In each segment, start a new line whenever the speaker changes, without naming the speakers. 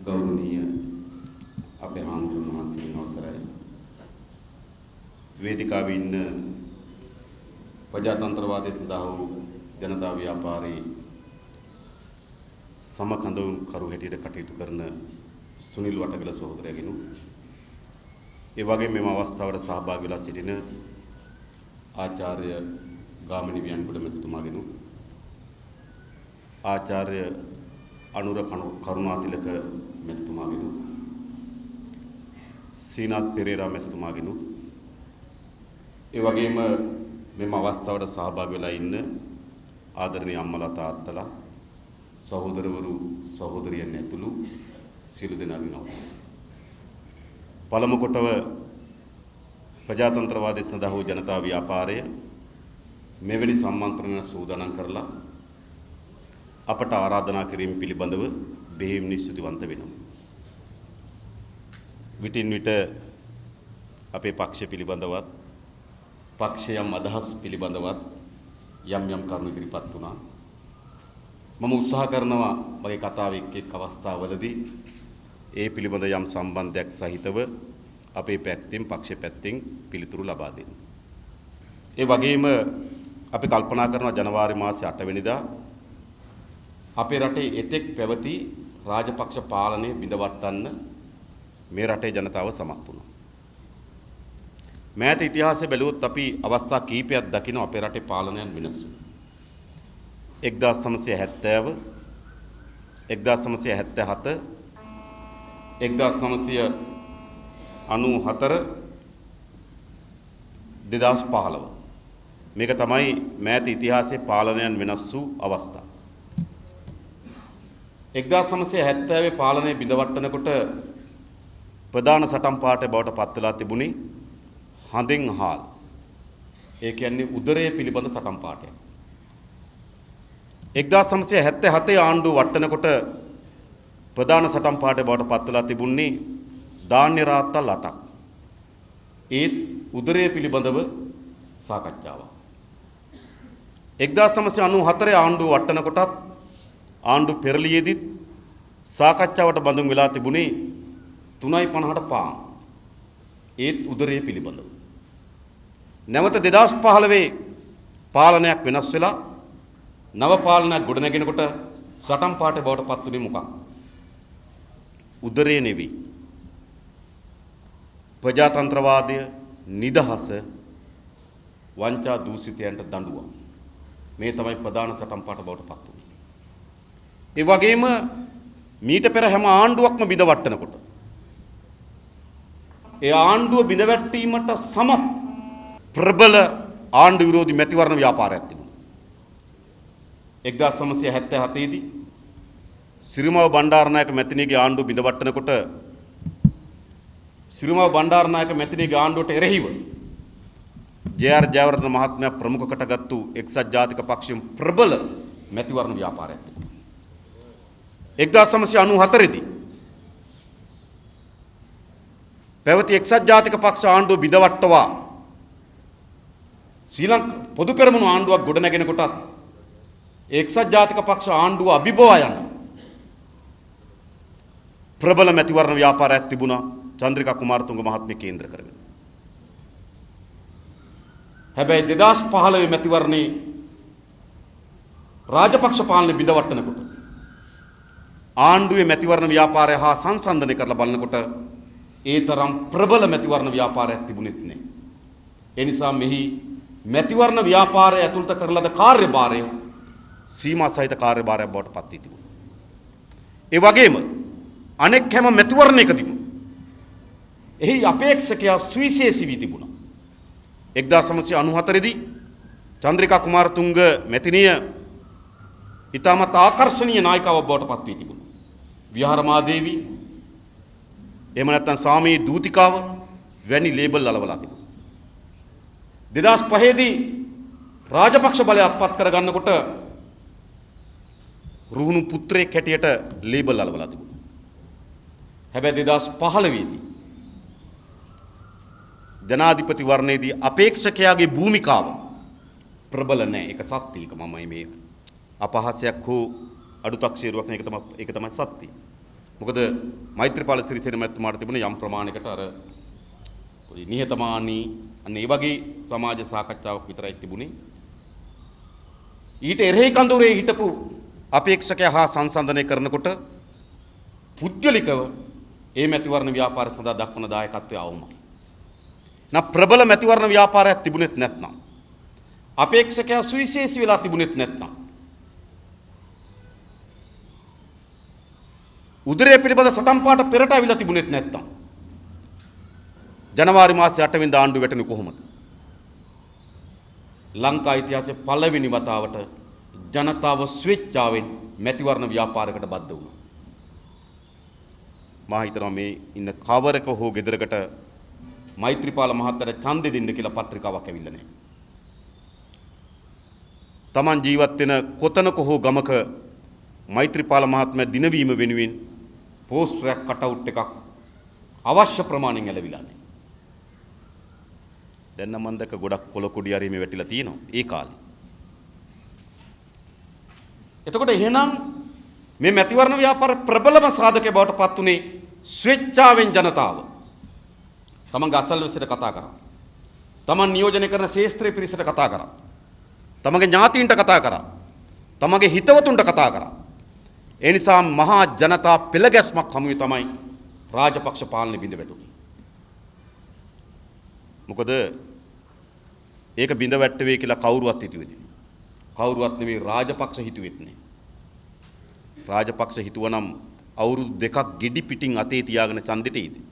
ගෞරවනීය අපේ හාමුදුරුවෝ වහන්සේගෙන් අවසරයි. වේදිකාවේ ඉන්න ප්‍රජාතන්ත්‍රවාදයේ සඳහා වූ ජනතා ව්‍යාපාරී සමකඳවුම් කරු හැටියට කටයුතු කරන සුනිල් වටගල සහෝදරයගෙනු ඒ වගේම මෙම අවස්ථාවට සහභාගී වෙලා සිටින ආචාර්ය ගාමිණී වියන්ගොඩ මැතිතුමාගෙනු ආචාර්ය අනුර කරුණාතිලක මැතිතුමාගෙනු සීනාත් පෙරේරා මැතිතුමාගෙනු ඒ වගේම මෙම අවස්ථාවට සහභාගී වෙලා ඉන්න ආදරණීය අම්මලා තාත්තලා සහෝදරවරු සහෝදරියන් ඇතුළු සියලු දෙනාගෙන් අවසරයි. පළමු කොටව ප්‍රජාතන්ත්‍රවාදයේ සඳහා වූ ජනතා ව්‍යාපාරය මෙවැනි සම්මන්ත්‍රණ සූදානම් කරලා අපට ආරාධනා කිරීම පිළිබඳව බෙහෙවින් ස්තුතිවන්ත වෙනවා. විටින් විට අපේ පක්ෂ පිළිබඳවත් පක්ෂයම් අදහස් පිළිබඳවත් යම් යම් කරුණු ඉදිරිපත් වුණා. මම උත්සාහ කරනවා මගේ කතාවේ එක් අවස්ථාවලදී ඒ පිළිබඳ යම් සම්බන්ධයක් සහිතව අපේ පැත්තෙන් පක්ෂ පැත්තෙන් පිළිතුරු ලබා දෙන්න. ඒ වගේම අපි කල්පනා කරනවා ජනවාරි මාසයේ 8 වෙනිදා අපේ රටේ එතෙක් පැවති රාජපක්ෂ පාලනය බිඳවට්ටන්න මේ රටේ ජනතාව සමත් වුණා. මෑත ඉතිහාසය බැලුවොත් අපි අවස්ථා කීපයක් දකිනවා අපේ රටේ පාලනයන් වෙනස් වෙනවා. 1970 1977 1994 2015 මේක තමයි මෑත ඉතිහාසයේ පාලනයන් වෙනස් වූ අවස්ථා. 1970 පාලනය බිඳවට්ටනකොට ප්‍රධාන සටන් පාඨය බවට පත් වෙලා තිබුණේ හඳෙන් හාල්. ඒ කියන්නේ උදරය පිළිබඳ සටන් පාඨයක්. 1977 ආණ්ඩුව වට්ටනකොට ප්‍රධාන සටන් පාඨය බවට පත් වෙලා තිබුණේ ධාන්‍ය රාත්තල් 8ක්. ඒත් උදරය පිළිබඳව සාකච්ඡාවක්. 1994 ආණ්ඩුව වට්ටනකොටත් ආණ්ඩු පෙරළියේදීත් සාකච්ඡාවට බඳුන් වෙලා තිබුණේ 3.50ට පාන්. ඒත් උදරය පිළිබඳව. නැවත 2015 පාලනයක් වෙනස් වෙලා නව පාලනයක් ගොඩනගෙනකොට සටන් පාඨය බවට පත් වුණේ මොකක්ද? උදරය නෙවෙයි. ප්‍රජාතන්ත්‍රවාදය, නිදහස, වංචා දූෂිතයන්ට දඬුවම්. මේ තමයි ප්‍රධාන සටන් පාඨ බවට පත් වුණේ. ඒ වගේම මීට පෙර හැම ආණ්ඩුවක්ම බිඳවට්ටනකොට ඒ ආණ්ඩුව බිඳවැටීමට සමත් ප්‍රබල ආණ්ඩු විරෝධී මැතිවරණ ව්‍යාපාරයක් තිබුණා. 1977 දී සිරිමව බණ්ඩාරනායක මැතිණියගේ ආණ්ඩුව බිඳවට්ටනකොට සිරිමව බණ්ඩාරනායක මැතිණියගේ ආණ්ඩුවට එරෙහිව ජේ.ආර්. ජයවර්ධන මහත්මයා ප්‍රමුඛ කොටගත්තු එක්සත් ජාතික පක්ෂයෙන් ප්‍රබල මැතිවරණ ව්‍යාපාරයක් තිබුණා. 1994 දී පැවති එක්සත් ජාතික පක්ෂ ආණ්ඩුව බිඳවට්ටවා ශ්‍රී ලංකා පොදු පෙරමුණු ආණ්ඩුවක් ගොඩනගෙනකොටත් එක්සත් ජාතික පක්ෂ ආණ්ඩුව අභිබවා යන ප්‍රබල මැතිවරණ ව්‍යාපාරයක් තිබුණා චන්ද්‍රිකා කුමාරතුංග මහත්මිය කේන්ද්‍ර කරගෙන. හැබැයි 2015 මැතිවරණේ රාජපක්ෂ පාලනය බිඳවට්ටනකොට ආණ්ඩුවේ මැතිවරණ ව්‍යාපාරය හා සංසන්දනය කරලා බලනකොට ඒ තරම් ප්‍රබල මැතිවරණ ව්‍යාපාරයක් තිබුණෙත් නැහැ. ඒ නිසා මෙහි මැතිවරණ ව්‍යාපාරය ඇතුළත කරලද කාර්යභාරය සීමා සහිත කාර්යභාරයක් බවට පත් වී තිබුණා. ඒ වගේම අනෙක් හැම මැතිවරණයකදීම එහි අපේක්ෂකයා සුවිශේෂී වී තිබුණා. 1994 දී චන්ද්‍රිකා කුමාරතුංග මැතිණිය ඉතාමත් ආකර්ශනීය නායිකාවක් බවට පත් වී තිබුණා. විහාරමාදේවි එහෙම නැත්නම් සාමී දූතිකාව වැනි ලේබල් අලවලා තිබුණා. 2005 දී රාජපක්ෂ බලය අත්පත් කරගන්නකොට රුහුණු පුත්‍රයෙක් හැටියට ලේබල් අලවලා තිබුණා. හැබැයි 2015 දී ජනාධිපති වර්ණයේදී අපේක්ෂකයාගේ භූමිකාව ප්‍රබල නැහැ. ඒක සත්‍යයක මමයි මේ අපහාසයක් හෝ අඩුතක්සේරුවක් නේ ඒක තමයි සත්‍යය. මොකද මෛත්‍රීපාල සිරිසේන මැතිතුමාට තිබුණ යම් ප්‍රමාණයකට අර නිහතමානී අන්න ඒ වගේ සමාජ සාකච්ඡාවක් විතරයි තිබුණේ. ඊට එරෙහි කඳුරේ හිටපු අපේක්ෂකයා හා සංසන්දනය කරනකොට පුද්ගලිකව ඒ මැතිවරණ ව්‍යාපාරය සඳහා දක්වන දායකත්වය අවමයි. ප්‍රබල මැතිවරණ ව්‍යාපාරයක් තිබුණෙත් නැත්නම් අපේක්ෂකයා සුවිශේෂී වෙලා තිබුණෙත් නැත්නම් උදරය පිළිබඳ සටන් පාට පෙරට අවිලා තිබුණෙත් නැත්නම් ජනවාරි මාසයේ 8 වෙනිදා ආණ්ඩුව වැටෙන්නේ කොහොමද? ලංකා ඉතිහාසයේ පළවෙනි වතාවට ජනතාව ස්වේච්ඡාවෙන් මැතිවරණ ව්‍යාපාරයකට බද්ධ වුණා. මා හිතනවා මේ ඉන්න කවරක හෝ ගෙදරකට මෛත්‍රීපාල මහත්තයාට ඡන්දෙ දෙන්න කියලා පත්‍රිකාවක් ඇවිල්ලා නැහැ. Taman ජීවත් වෙන කොතනක හෝ ගමක මෛත්‍රීපාල මහත්මයා දිනවීම වෙනුවෙන් පෝස්ටරයක් කටවුට් එකක් අවශ්‍ය ප්‍රමාණයෙන් ඇලවිලා නැහැ. දැන් නම් මම දැක්ක ගොඩක් කොළ කොඩි හරි මේ වැටිලා තියෙනවා ඒ කාලේ. එතකොට එහෙනම් මේ මැතිවරණ ව්‍යාපාර ප්‍රබලම සාධකයේ බවට පත් උනේ ස්වේච්ඡාවෙන් ජනතාව. තමන්ගේ අසල්වැසියට කතා කරා. තමන් නියෝජනය කරන ශේෂ්ත්‍රයේ පිරිසට කතා කරා. තමන්ගේ ඥාතීන්ට කතා කරා. තමන්ගේ හිතවතුන්ට කතා කරා. ඒ නිසා මහා ජනතා පෙළගැස්මක් හමුවේ තමයි රාජපක්ෂ පාලනය බිඳ වැටුනේ. මොකද ඒක බිඳ වැට්ටුවේ කියලා කවුරුවත් හිතුවේ නෑ. කවුරුවත් නෙවෙයි රාජපක්ෂ හිතුවෙත් නෑ. රාජපක්ෂ හිතුවනම් අවුරුදු දෙකක් ගෙඩි පිටින් අතේ තියාගෙන ඡන්දෙට ඉදී.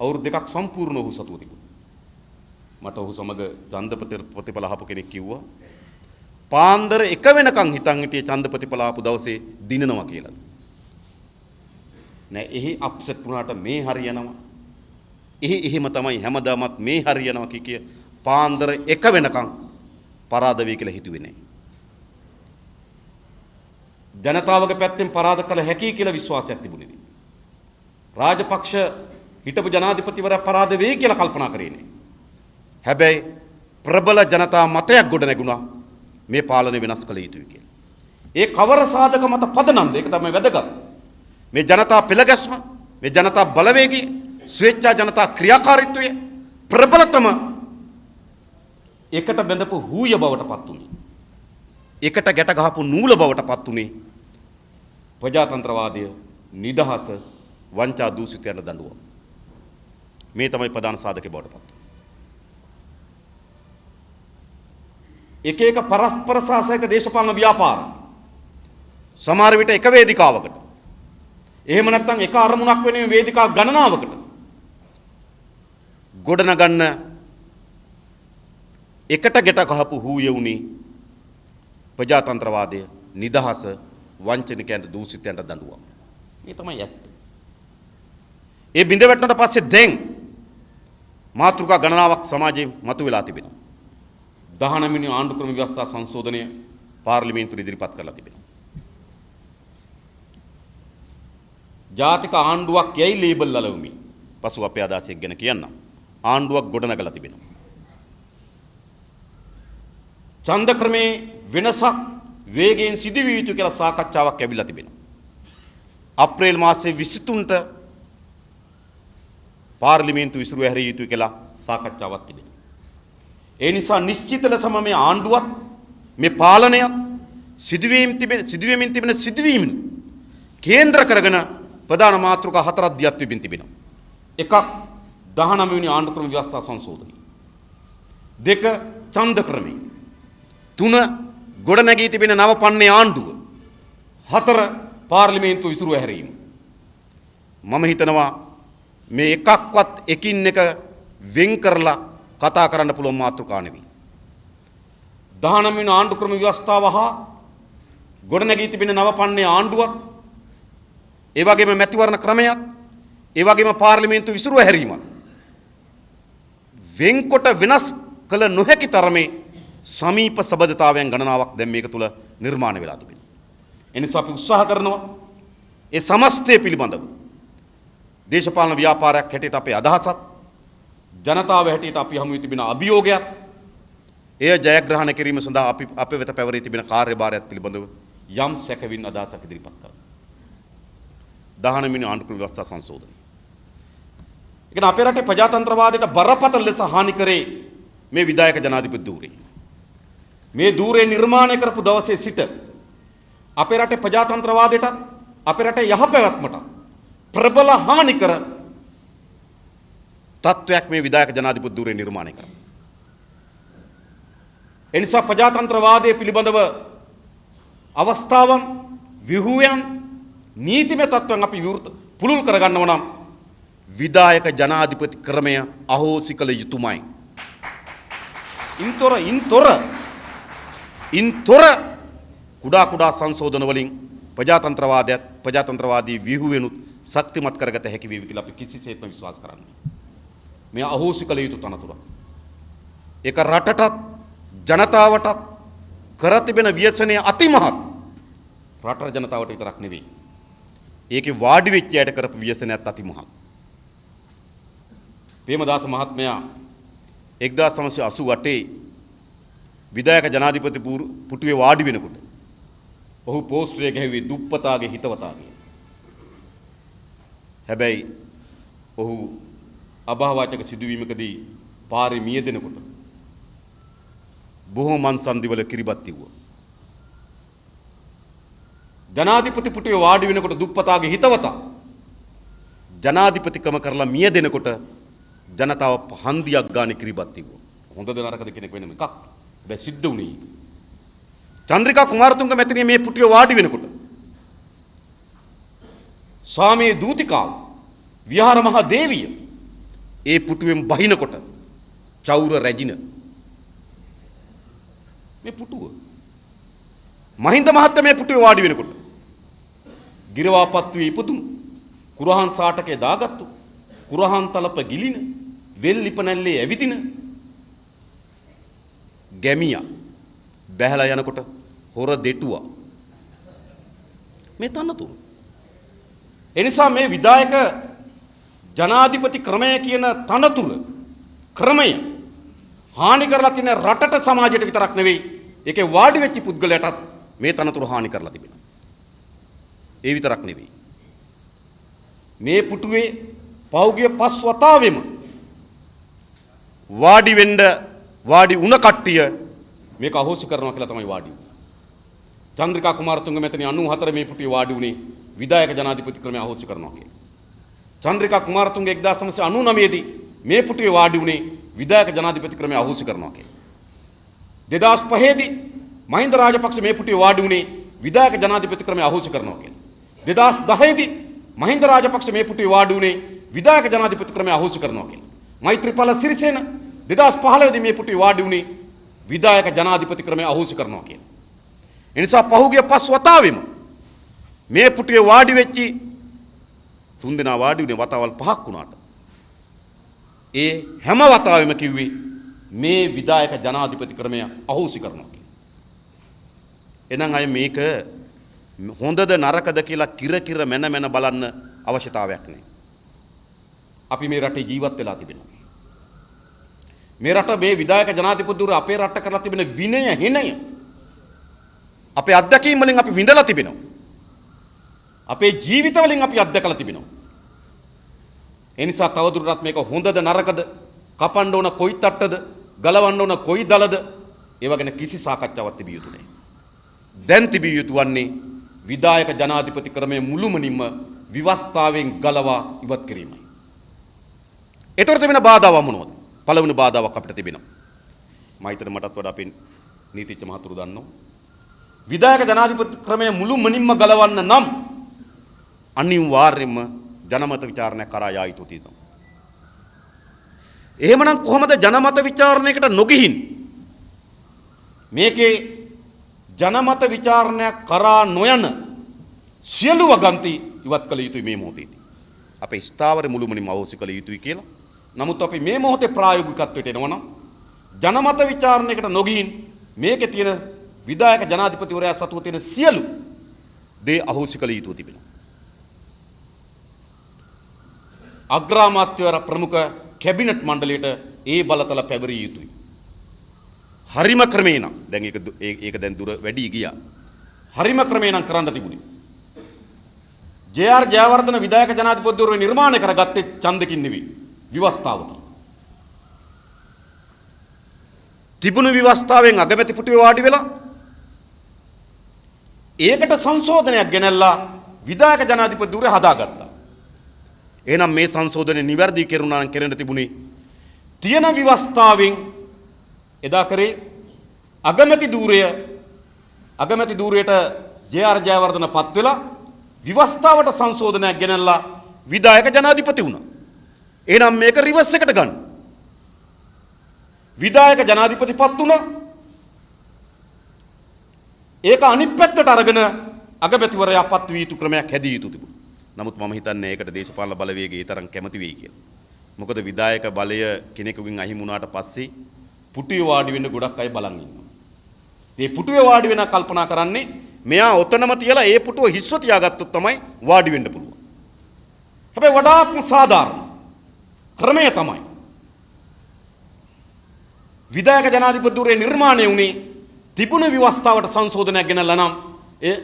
අවුරුදු දෙකක් සම්පූර්ණ ඔහු සතුව තිබුණා. මට ඔහු සමග ඡන්ද ප්‍රතිඵල අහපු කෙනෙක් කිව්වා පාන්දර 1 වෙනකන් හිතන් හිටියේ ඡන්ද ප්‍රතිඵල ආපු දවසේ දිනනවා කියලා. නෑ එහි අප්සෙට් වුණාට මේ හරියනවා. එහෙම තමයි හැමදාමත් මේ හරියනවා කිය පාන්දර 1 වෙනකන් පරාද වෙයි කියලා හිතුවේ නෑ. ජනතාවගේ පැත්තෙන් පරාද කළ හැකි කියලා විශ්වාසයක් තිබුණේ නෑ. රාජපක්ෂ හිටපු ජනාධිපතිවරයා පරාද වෙයි කියලා කල්පනා කරේ නෑ. හැබැයි ප්‍රබල ජනතා මතයක් ගොඩ නැගුණා මේ පාලනය වෙනස් කළ යුතුයි කියලා. ඒ කවර සාධක මත පදනම්ද? ඒක තමයි වැදගත්. මේ ජනතා පෙළගැස්ම, මේ ජනතා බලවේගය, ස්වේච්ඡා ජනතා ක්‍රියාකාරීත්වය ප්‍රබලතම එකට බැඳපු හූය බවට පත් උනේ. එකට ගැට ගහපු නූල බවට පත් උනේ ප්‍රජාතන්ත්‍රවාදය, නිදහස, වංචා දූෂිතයන් දඬුවම. මේ තමයි ප්‍රධාන සාධකේ බවට පත්. එක එක පරස්පර සාසහිත දේශපාලන ව්‍යාපාර සමහර විට එක වේදිකාවකට, එහෙම නැත්නම් එක අරමුණක් වෙනුවෙන් වේදිකා ගණනාවකට ගොඩනගන්න එකට ගැට ගහපු හූය උනේ ප්‍රජාතන්ත්‍රවාදය, නිදහස, වංචනිකයන්ට දූෂිතයන්ට දඬුවම්. මේ තමයි ඇත්ත. ඒ බිඳ වැටුණාට පස්සේ දැන් මාතෘකා ගණනාවක් සමාජයෙන් මතුවලා තිබෙනවා. 19 වෙනි ආණ්ඩු ක්‍රම ව්‍යවස්ථා සංශෝධනය පාර්ලිමේන්තුවේ ඉදිරිපත් කරලා තිබෙනවා. ජාතික ආණ්ඩුවක් යයි ලේබල් අලවමි. පසු අපේ අදහසක් ගැන කියන්නම්. ආණ්ඩුවක් ගොඩනගලා තිබෙනවා. ඡන්ද ක්‍රමේ වෙනසක් වේගයෙන් සිදුවිය යුතු කියලා සාකච්ඡාවක් ඇවිල්ලා තිබෙනවා. අප්‍රේල් මාසයේ 23ට පාර්ලිමේන්තුව විසිරුව හැරිය යුතුයි කියලා සාකච්ඡාවක් තිබෙනවා. ඒ නිසා නිශ්චිත ලෙසම මේ ආණ්ඩුවත් මේ පාලනයත් සිදුවීමින් තිබෙන සිදුවීම් කේන්ද්‍ර කරගෙන ප්‍රධාන මාතෘකා 4ක් දියත් වෙමින් තිබෙනවා. එකක් 19 වෙනි ආණ්ඩු ක්‍රම ව්‍යවස්ථා සංශෝධනය. 2 ඡන්ද ක්‍රමය. 3 ගොඩනැගී තිබෙන නව පන්නේ ආණ්ඩුව. 4 පාර්ලිමේන්තුව විසිරුව හැරීම. මම හිතනවා මේ එකක්වත් එකින් එක වෙන් කරලා කතා කරන්න පුළුවන් මාතෘකා නෙවෙයි. 19 වෙනි ආණ්ඩු ක්‍රම ව්‍යවස්ථාව හා ගොඩනැගී තිබෙන නව පන්නේ ආණ්ඩුවත්, ඒ වගේම මැතිවරණ ක්‍රමයක්, ඒ වගේම පාර්ලිමේන්තුව විසිරුව හැරීමත් වෙන්කොට වෙනස් කළ නොහැකි තරමේ සමීප සබඳතාවයන් ගණනාවක් දැන් මේක තුල නිර්මාණය වෙලා තිබෙනවා. ඒ නිසා අපි උත්සාහ කරනවා ඒ සමස්තය පිළිබඳව දේශපාලන ව්‍යාපාරයක් හැටියට අපේ අදහසත්, ජනතාව හැටියට අපි හමුවේ තිබෙන අභියෝගයක්, එය ජයග්‍රහණය කිරීම සඳහා අපි අපේ වෙත පැවරී තිබෙන කාර්යභාරයත් පිළිබඳව යම් සැකවින් අදහසක් ඉදිරිපත් කරනවා. 19 වෙනි ආණ්ඩුක්‍රම ව්‍යවස්ථා සංශෝධනය. ඒ කියන්නේ අපේ රටේ ප්‍රජාතන්ත්‍රවාදයට බරපතල ලෙස හානි කරේ මේ විධායක ජනාධිපති ධූරය. මේ ධූරය නිර්මාණය කරපු දවසේ සිට අපේ රටේ ප්‍රජාතන්ත්‍රවාදයට අපේ රටේ යහපැවැත්මට ප්‍රබල හානි කර තත්වයක් මේ විධායක ජනාධිපති ධූරය නිර්මාණය කරා. එනිසා ප්‍රජාතන්ත්‍රවාදයේ පිළිබඳව අවස්ථාවන් ව්‍යුහයන් නීතිමය තත්ත්වයන් අපි පුළුල් කරගන්නව නම් විධායක ජනාධිපති ක්‍රමය අහෝසි කළ යුතුමයි. ඉන්තොර කුඩා සංශෝධන වලින් ප්‍රජාතන්ත්‍රවාදී ව්‍යුහයනුත් ශක්තිමත් කරගත හැකි වේවි කියලා අපි කිසිසේත්ම විශ්වාස කරන්නේ. මේ අහෝසි කළ යුතු තනතුරක්. ඒක රටටත් ජනතාවටත් කර තිබෙන ව්‍යසනය අතිමහත්. රට ජනතාවට විතරක් නෙවෙයි. ඒකේ වාඩි වෙච්ච අයට කරපු ව්‍යසනයත් අතිමහත්. ප්‍රේමදාස මහත්මයා 1988 විධායක ජනාධිපති පුටුවේ වාඩි වෙනකොට ඔහු පෝස්ටරය ගැහුවේ දුප්පතාගේ හිතවතාගේ. හැබැයි ඔහු අභාවාචක සිදුවීමකදී පාරේ මිය දෙනකොට බොහෝ මන්සන්දිවල කිරිබත් තිව්වා. ජනාධිපති පුටුවේ වාඩි වෙනකොට දුප්පතාගේ හිතවතා ජනාධිපතිකම කරලා මිය දෙනකොට ජනතාව හන්දියක් ගානේ කිරිබත් තිව්වා. හොඳද නරකද කෙනෙක් වෙනම එකක්. හැබැයි සිද්ධ වුණේ. චන්ද්‍රිකා කුමාරතුංග මැතිණිය මේ පුටුවේ වාඩි වෙනකොට ස්වාමී දූතිකාව විහාර මහා දේවිය ඒ පුටුවෙන් බහිනකොට චෞර රැජින මේ පුටුව මහින්ද මහත්තයා මේ පුටුවේ වාඩි වෙනකොට ගිරවාපත්තුවේ ඉපදුණු කුරහන් සාටකේ දාගත්තු කුරහන් තලප ගිලින වෙල් ලිපනැල්ලේ ඇවිදින ගැමියා බැහැලා යනකොට හොර දෙටුවා මේ තනතුර. එනිසා මේ විධායක ජනාධිපති ක්‍රමය කියන තනතුර ක්‍රමය හානි කරලා තියෙන රටට සමාජයට විතරක් නෙවෙයි ඒකේ වාඩි වෙච්ච පුද්ගලයාටත් මේ තනතුර හානි කරලා තිබෙනවා. ඒ විතරක් නෙවෙයි. මේ පුටුවේ පහුගිය 5 වතාවෙම වාඩි වුණ කට්ටිය මේක අහෝසි කරනවා කියලා තමයි වාඩි වුනේ. චන්ද්‍රිකා කුමාරතුංග මැතිණිය 94 මේ පුටුවේ වාඩි වුණේ විධායක ජනාධිපති ක්‍රමය අහෝසි කරනවා කියලා. චන්ද්‍රිකා කුමාරතුංග 1999 දී මේ පුටුවේ වාඩි වුණේ විධායක ජනාධිපති ක්‍රමය අහෝසි කරනවා කියලා. 2005 දී මහින්ද රාජපක්ෂ මේ පුටුවේ වාඩි වුණේ විධායක ජනාධිපති ක්‍රමය අහෝසි කරනවා කියලා. 2010 දී මහින්ද රාජපක්ෂ මේ පුටුවේ වාඩි වුණේ විධායක ජනාධිපති ක්‍රමය අහෝසි කරනවා කියලා. මෛත්‍රීපාල සිරිසේන 2015 දී මේ පුටුවේ වාඩි වුණේ විධායක ජනාධිපති ක්‍රමය අහෝසි කරනවා කියලා. එනිසා පහුගිය 5 වතාවෙම මේ පුටුවේ වාඩි වෙච්චි 3 දෙනා වාඩි වුණේ වතාවල් 5ක් වුණාට ඒ හැම වතාවෙම කිව්වේ මේ විධායක ජනාධිපති ක්‍රමය අහෝසි කරනවා කියලා. එහෙනම් අය මේක හොඳද නරකද කියලා කිර මැන බලන්න අවශ්‍යතාවයක් නැහැ. අපි මේ රටේ ජීවත් වෙලා තිබෙනවා. මේ රට මේ විධායක ජනාධිපතිවරු අපේ රට කරලා තිබෙන විනය හිණය අපේ අත්දැකීම් වලින් අපි විඳලා තිබෙනවා. අපේ ජීවිත වලින් අපි අත්දැකලා තිබෙනවා. ඒ නිසා තවදුරටත් මේක හොඳද නරකද කපන්න ඕන කොයි තට්ටද ගලවන්න ඕන කොයි දලද ඒව ගැන කිසි සාකච්ඡාවක් තිබිය යුතු නැහැ. දැන් තිබිය යුතු වන්නේ විධායක ජනාධිපති ක්‍රමය මුළුමනින්ම විවස්ථාවෙන් ගලවා ඉවත් කිරීමයි. ඒතර තිබෙන බාධාව මොනවද? පළවෙනි බාධාවක් අපිට තිබෙනවා. මම හිතන මටත් වඩා අපි නීතිඥ මහතුරු දන්නවා. විධායක ජනාධිපති ක්‍රමය මුළුමනින්ම ගලවන්න නම් අනිවාර්යයෙන්ම ජනමත විචාරණය කරා යා යුතු තියෙනවා. එහෙමනම් කොහොමද ජනමත විචාරණයකට නොගිහින් මේකේ ජනමත විචාරණයක් කරා නොයන සියලු වගන්ති ඉවත් කළ යුතුයි මේ මොහොතේදී. අපේ ස්ථාවර මුළුමනින්ම අවශ්‍ය කළ යුතුයි කියලා. නමුත් අපි මේ මොහොතේ ප්‍රායෝගිකත්වයට එනවා නම් ජනමත විචාරණයකට නොගිහින් මේකේ තියෙන විධායක ජනාධිපතිවරයා සතුව තියෙන සියලු දේ අහෝසි කළ යුතු තිබෙනවා. අග්‍රාමාත්‍යවර ප්‍රමුඛ කැබිනට් මණ්ඩලයට ඒ බලතල පැවරිය යුතුයි. හරිම ක්‍රමේ නම් දැන් ඒක දැන් දුර වැඩි ගියා. හරිම ක්‍රමේ නම් කරන්න තිබුණේ. ජේ.ආර්. ජයවර්ධන විධායක ජනාධිපතිවරු නිර්මාණය කරගත්තේ ඡන්දකින් නෙවෙයි විවස්ථාවකින්. තිබුණු විවස්ථාවෙන් අගමැති පුටුවේ වාඩි වෙලා ඒකට සංශෝධනයක් ගෙනල්ලා විධායක ජනාධිපතිවරු හදාගත්තා. එහෙනම් මේ සංශෝධනය නිවැරදි කෙරුණා නම් කෙරෙන්න තිබුණේ තියෙන විවස්ථාවෙන් එදා කරේ අගමැති ධූරයට ජේ.ආර්. ජයවර්ධන පත් වෙලා විවස්ථාවට සංශෝධනයක් ගෙනල්ලා විධායක ජනාධිපති වුණා. එහෙනම් මේක රිවර්ස් එකට ගන්න. විධායක ජනාධිපති පත් වුණා. ඒක අනිත් පැත්තට අරගෙන අගමැතිවරයා පත් වී යුතු ක්‍රමයක් හැදිය යුතු තිබුණා. නමුත් මම හිතන්නේ ඒකට දේශපාලන බලවේගය ඒ තරම් කැමති වෙයි කියලා. මොකද විධායක බලය කෙනෙකුගෙන් අහිමි වුණාට පස්සේ පුටුවේ වාඩි වෙන්න ගොඩක් අය බලන් ඉන්නවා. මේ පුටුවේ වාඩි වෙන කල්පනා කරන්නේ මෙයා ඔතනම තියලා ඒ පුටුව හිස්ව තියාගත්තොත් තමයි වාඩි වෙන්න පුළුවන්. හැබැයි වඩාත්ම සාධාරණ ක්‍රමය තමයි විධායක ජනාධිපතිවරේ නිර්මාණය වුණේ තිබුණු විවස්ථාවට සංශෝධනයක් ගෙනල්ලා නම් ඒ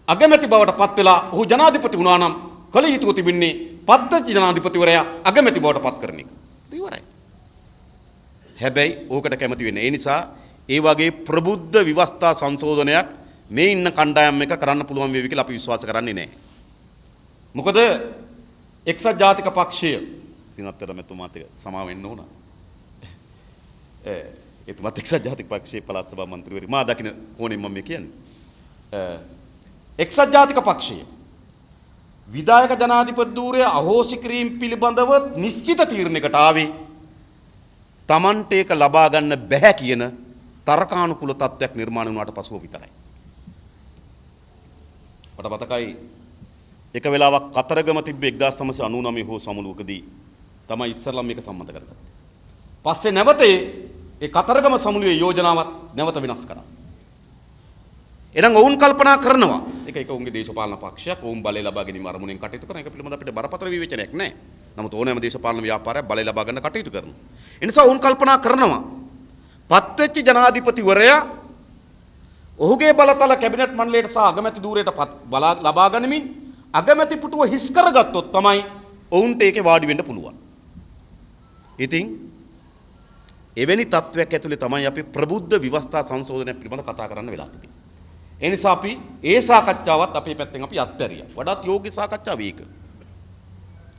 අගමැති බවට පත් වෙලා ඔහු ජනාධිපති වුණා නම් කල යුතුව තිබෙන්නේ පත්වෙච්ච ජනාධිපතිවරයා අගමැති බවට පත් කරන එක. ඉවරයි. හැබැයි ඕකට කැමති වෙන්නේ. ඒ නිසා ඒ වගේ ප්‍රබුද්ධ විවස්ථා සංශෝධනයක් මේ ඉන්න කණ්ඩායම් එක කරන්න පුළුවන් වේවි කියලා අපි විශ්වාස කරන්නේ නැහැ. මොකද එක්සත් ජාතික පක්ෂය සිනත්තර මෙතුමාත් සමා වෙන්න ඕන. එතුමාත් එක්සත් ජාතික පක්ෂයේ පළාත් සභා මන්ත්‍රීවරයා මා දකින කෝණයෙන් මම කියන්නේ. එක්සත් ජාතික පක්ෂය විධායක ජනාධිපති ධූරය අහෝසි කිරීම පිළිබඳව නිශ්චිත තීරණයකට ආවේ Tamante එක ලබා ගන්න බැහැ කියන තර්කානුකූල තත්ත්වයක් නිර්මාණය වුණාට පසුව විතරයි. මට මතකයි එක වෙලාවක් කතරගම තිබ්බ 1999 හෝ සමුළුවකදී තමයි ඉස්සරලම් මේක සම්මත කරගත්තේ. පස්සේ නැවතේ ඒ කතරගම සමුළුවේ යෝජනාවත් නැවත වෙනස් කරා. එහෙනම් ඔවුන් කල්පනා කරනවා එක උන්ගේ දේශපාලන පක්ෂයක් ඔවුන් බලය ලබා ගැනීම අරමුණෙන් කටයුතු කරන එක පිළිබඳ අපිට බරපතල විවේචනයක් නැහැ. නමුත් ඕනෑම දේශපාලන ව්‍යාපාරයක් බලය ලබා ගන්න කටයුතු කරනවා. ඒ නිසා ඔවුන් කල්පනා කරනවා පත්වෙච්ච ජනාධිපතිවරයා ඔහුගේ බලතල කැබිනට් මණ්ඩලයට සහ අගමැති ධූරයට ලබා ගනිමින් අගමැති පුටුව හිස් කරගත්තොත් තමයි ඔවුන්ට ඒකේ වාඩි වෙන්න පුළුවන්. ඉතින් එවැනි තත්වයක් ඇතුලේ තමයි අපි ප්‍රබුද්ධ විවස්ථා සංශෝධනය පිළිබඳ කතා කරන්න වෙලා තිබෙන්නේ. ඒ නිසා අපි ඒ සාකච්ඡාවත් අපේ පැත්තෙන් අපි අත්හැරියා. වඩාත් යෝග්‍ය සාකච්ඡාව ඒක.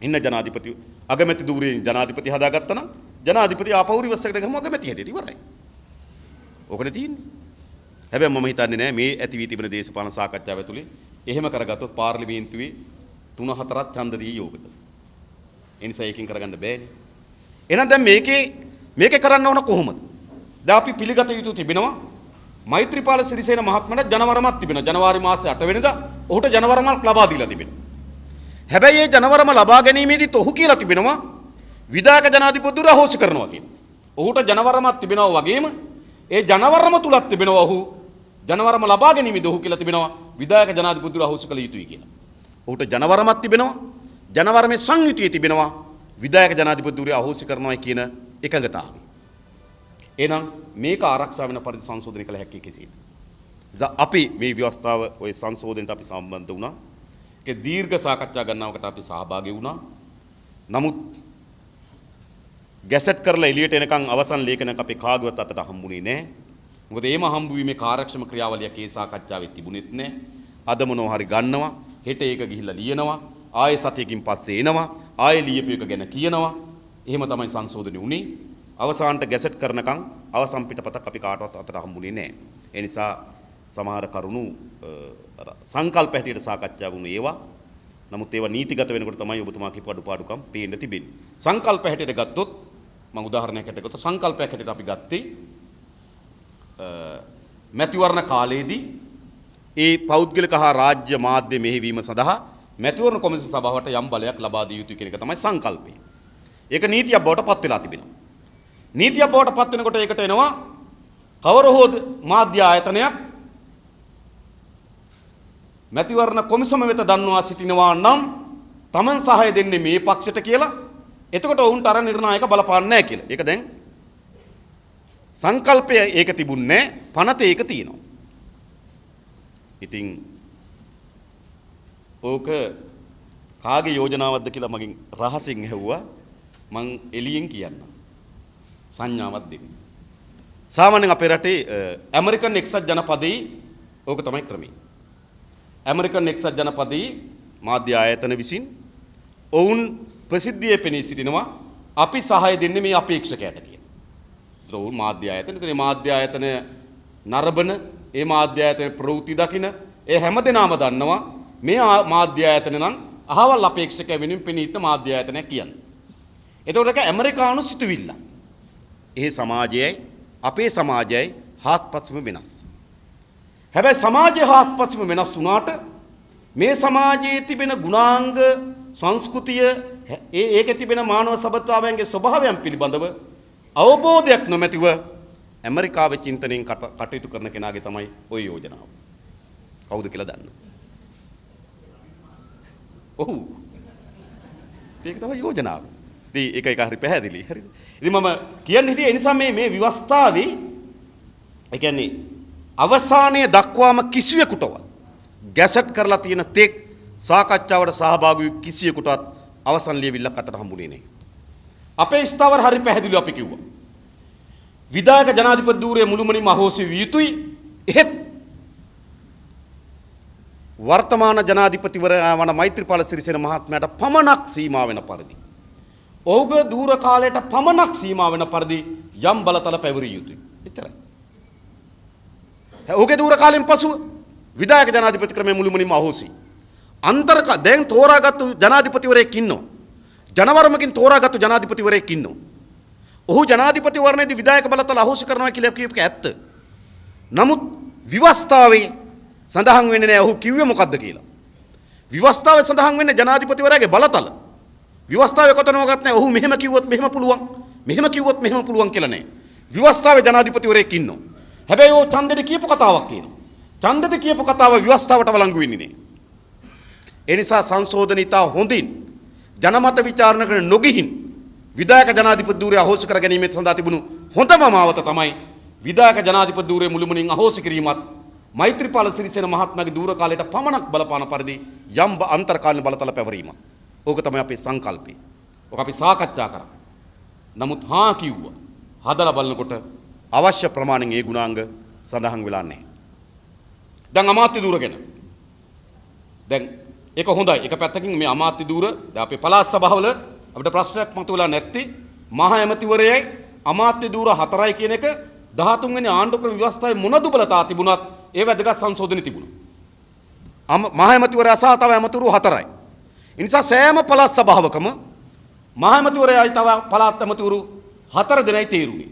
ඉන්න ජනාධිපති අගමැති ධූරයෙන් ජනාධිපති හදාගත්තා නම් ජනාධිපති ආපහු රිවර්ස් එකට ගමු අගමැති හැටියට ඉවරයි. ඕකනේ තියෙන්නේ. හැබැයි මම හිතන්නේ නෑ මේ ඇති වී තිබෙන දේශපාලන සාකච්ඡාව ඇතුලේ එහෙම කරගත්තොත් පාර්ලිමේන්තුවේ 3-4ක් ඡන්ද දී යෝගද. ඒ නිසා ඒකෙන් කරගන්න බෑනේ. එහෙනම් දැන් මේකේ කරන්න ඕන කොහොමද? දැන් අපි පිළිගත යුතු තිබෙනවා මෛත්‍රීපාල සිරිසේන මහත්මයාට ජනවරමක් තිබෙනවා. ජනවාරි මාසේ 8 වෙනිදා ඔහුට ජනවරමක් ලබා දීලා තිබෙනවා. හැබැයි මේ ජනවරම ලබා ගැනීමේදීත් ඔහු කියලා තිබෙනවා විධායක ජනාධිපතිවරු අහෝසි කරනවා කියන. ඔහුට ජනවරමක් තිබෙනවා වගේම ඒ ජනවරම තුලක් තිබෙනවා ඔහු ජනවරම ලබා ගැනීමේදී ඔහු කියලා තිබෙනවා විධායක ජනාධිපතිවරු අහෝසි කළ යුතුයි කියලා. ඔහුට ජනවරමක් තිබෙනවා ජනවරමේ සංයුතිය තිබෙනවා විධායක ජනාධිපතිවරු අහෝසි කරනවා කියන එකඟතාවය. එහෙනම් මේක ආරක්ෂා වෙන පරිදි සංශෝධනය කළ හැකි කෙසේද? අපි මේ ව්‍යවස්ථාව ওই සංශෝධනයට අපි සම්බන්ධ වුණා. ඒක දීර්ඝ සාකච්ඡා ගන්නවකට අපි සහභාගී වුණා. නමුත් ගැසට් කරලා එළියට එනකන් අවසන් ලේඛනයක් අපේ කාගවත් අතට හම්බුනේ නැහැ. මොකද ඒම හම්බු වීමේ කාර්යක්ෂම ක්‍රියාවලියක් ඒ සාකච්ඡාවේ තිබුණෙත් නැහැ. අද මොනවා හරි ගන්නවා, හෙට ඒක ගිහිල්ලා ලියනවා, ආයෙ සතියකින් පස්සේ එනවා, ආයෙ ලියපු එක ගැන කියනවා. එහෙම තමයි සංශෝධනය වුණේ. අවසානට ගැසට් කරනකම් අවසන් පිටපතක් අපි කාටවත් අතට හම්බුනේ නැහැ. ඒ නිසා සමහර කරුණු සංකල්ප හැටියට සාකච්ඡා වුණේ ඒවා. නමුත් ඒවා නීතිගත වෙනකොට තමයි ඔබතුමා කියපු අඩුපාඩුකම් පේන්න තිබෙන්නේ. සංකල්ප හැටියට ගත්තොත් මම උදාහරණයක් හැටියට ගත්තොත් සංකල්පයක් හැටියට අපි ගත්තේ මැතිවරණ කාලයේදී ඒ පෞද්ගලික හා රාජ්‍ය මාධ්‍ය මෙහෙවීම සඳහා මැතිවරණ කොමිසම සභාවට යම් බලයක් ලබා දිය යුතුයි කියන එක තමයි සංකල්පය. ඒක නීතියක් බවට පත් වෙලා තිබෙනවා. නීතියක් බවට පත් වෙනකොට ඒකට එනවා කවර හෝ මාධ්‍ය ආයතනයක් මැතිවරණ කොමිසම වෙත දන්වා සිටිනවා නම් තමන් සහාය දෙන්නේ මේ පක්ෂයට කියලා. එතකොට ඔවුන්ට අර නිර්ණායක බලපාන්නේ නැහැ කියලා. ඒක දැන් සංකල්පය ඒක තිබුණේ පනත ඒක තියෙනවා. ඉතින් ඕක කාගේ යෝජනාවක්ද කියලා මගෙන් රහසින් ඇහුවා. මං එළියෙන් කියන්න. සංඥාවක් දෙන්න. සාමාන්‍යයෙන් අපේ රටේ ඇමරිකන් එක්සත් ජනපදයේ ඕක තමයි ක්‍රමය. ඇමරිකන් එක්සත් ජනපදයේ මාධ්‍ය ආයතන විසින් ඔවුන් ප්‍රසිද්ධියේ පෙනී සිටිනවා අපි සහාය දෙන්නේ මේ අපේක්ෂකයට කියලා. ඒතර ඔවුන් මාධ්‍ය ආයතන, ඒතර මේ මාධ්‍ය ආයතන නරඹන, ඒ මාධ්‍ය ආයතන ප්‍රවෘත්ති දකින, ඒ හැමදෙනාම දන්නවා මේ මාධ්‍ය ආයතන නම් අහවල් අපේක්ෂකය වෙනුවෙන් පෙනී සිටින මාධ්‍ය ආයතනයක් කියන්නේ. එතකොට ඒක ඇමරිකානු සිතුවිල්ල. ඒ සමාජයයි අපේ සමාජයයි හාත්පසම වෙනස්. හැබැයි සමාජය හාත්පසම වෙනස් වුණාට මේ සමාජයේ තිබෙන ගුණාංග සංස්කෘතිය ඒකේ තිබෙන මානව සබඳතාවයන්ගේ ස්වභාවයන් පිළිබඳව අවබෝධයක් නොමැතිව ඇමරිකාවේ චින්තනයෙන් කටයුතු කරන කෙනාගේ තමයි ওই යෝජනාව. කවුද කියලා දන්නවද? ඔව්. ඒක තමයි යෝජනාව. ඉතින් ඒක හරි පැහැදිලි. හරිද? ඉතින් මම කියන්නේ ඉතින් ඒ නිසා මේ විවස්ථාවේ ඒ කියන්නේ අවසානයේ දක්වාම කිසියෙකුටවත් ගැසට් කරලා තියෙන තෙක් සාකච්ඡාවට සහභාගී වූ කිසියෙකුටවත් අවසන් ලියවිල්ලක් අතට හම්බුනේ නැහැ. අපේ ස්ථාවර හරි පැහැදිලිව අපි කිව්වා. විධායක ජනාධිපති ධූරයේ මුළුමනින්ම අහෝසි විය යුතුයි. එහෙත් වර්තමාන ජනාධිපතිවරයා වන මෛත්‍රීපාල සිරිසේන මහත්මයාට පමණක් සීමා වෙන පරිදි ඔහුගේ ධූර කාලයට පමණක් සීමා වෙන පරිදි යම් බලතල පැවරිය යුතුයි. එච්චරයි. ඔහුගේ ධූර කාලෙන් පසුව විධායක ජනාධිපති ක්‍රමයේ මුළුමනින්ම අහෝසි. දැන් තෝරාගත්තු ජනාධිපතිවරයෙක් ඉන්නවා. ජනවරමකින් තෝරාගත්තු ජනාධිපතිවරයෙක් ඉන්නවා. ඔහු ජනාධිපතිවරණයේදී විධායක බලතල අහෝසි කරනවා කියලා කියපේක ඇත්ත. නමුත් විවස්ථාවේ සඳහන් වෙන්නේ නැහැ ඔහු කිව්වේ මොකද්ද කියලා. විවස්ථාවේ සඳහන් වෙන්නේ ජනාධිපතිවරයාගේ බලතල. විවස්ථාවේ කොතනවත් නැහැ ඔහු මෙහෙම කිව්වොත් මෙහෙම පුළුවන්. මෙහෙම කිව්වොත් මෙහෙම පුළුවන් කියලා නැහැ. විවස්ථාවේ ජනාධිපතිවරයෙක් ඉන්නවා. හැබැයි ਉਹ ඡන්දෙට කියපු කතාවක් කියනවා. ඡන්දෙට කියපු කතාව විවස්ථාවට වළංගු වෙන්නේ නැහැ. ඒ නිසා සංශෝධනිතා හොඳින් ජනමත විචාරණ කරන නොගිහින් විධායක ජනාධිපති ධූරය අහෝසි කර ගැනීම සඳහා තිබුණු හොඳම මාවත තමයි විධායක ජනාධිපති ධූරය මුළුමනින් අහෝසි කිරීමත් මෛත්‍රීපාල සිරිසේන මහත්මයාගේ ධූර කාලයට පමණක් බලපාන පරිදි යම් අන්තර්කාලීන බලතල පැවරීමක්. ඕක තමයි අපේ සංකල්පය. ඕක අපි සාකච්ඡා කරා. නමුත් හා කිව්වා. හදලා බලනකොට අවශ්‍ය ප්‍රමාණයෙන් ඒ ගුණාංග සඳහන් වෙලා නැහැ. දැන් අමාත්‍ය ධූර ගැන. දැන් ඒක හොඳයි. එක පැත්තකින් මේ අමාත්‍ය ධූර දැන් අපේ පළාත් සභාවල අපිට ප්‍රශ්නයක් මතුවලා නැත්තේ මහා ඇමතිවරයයි අමාත්‍ය ධූර 4යි කියන එක 13 වෙනි ආණ්ඩුක්‍රම ව්‍යවස්ථාවේ මොන දුබලතා තිබුණත් ඒ වැදගත් සංශෝධන තිබුණා. මහා ඇමතිවරයා සහ තව ඇමතිවරු 4යි. ඒ නිසා සෑම පළාත් සභාවකම මහා ඇමතිවරයායි තව පළාත් ඇමතිවරු 4 දෙනයි තේරුනේ.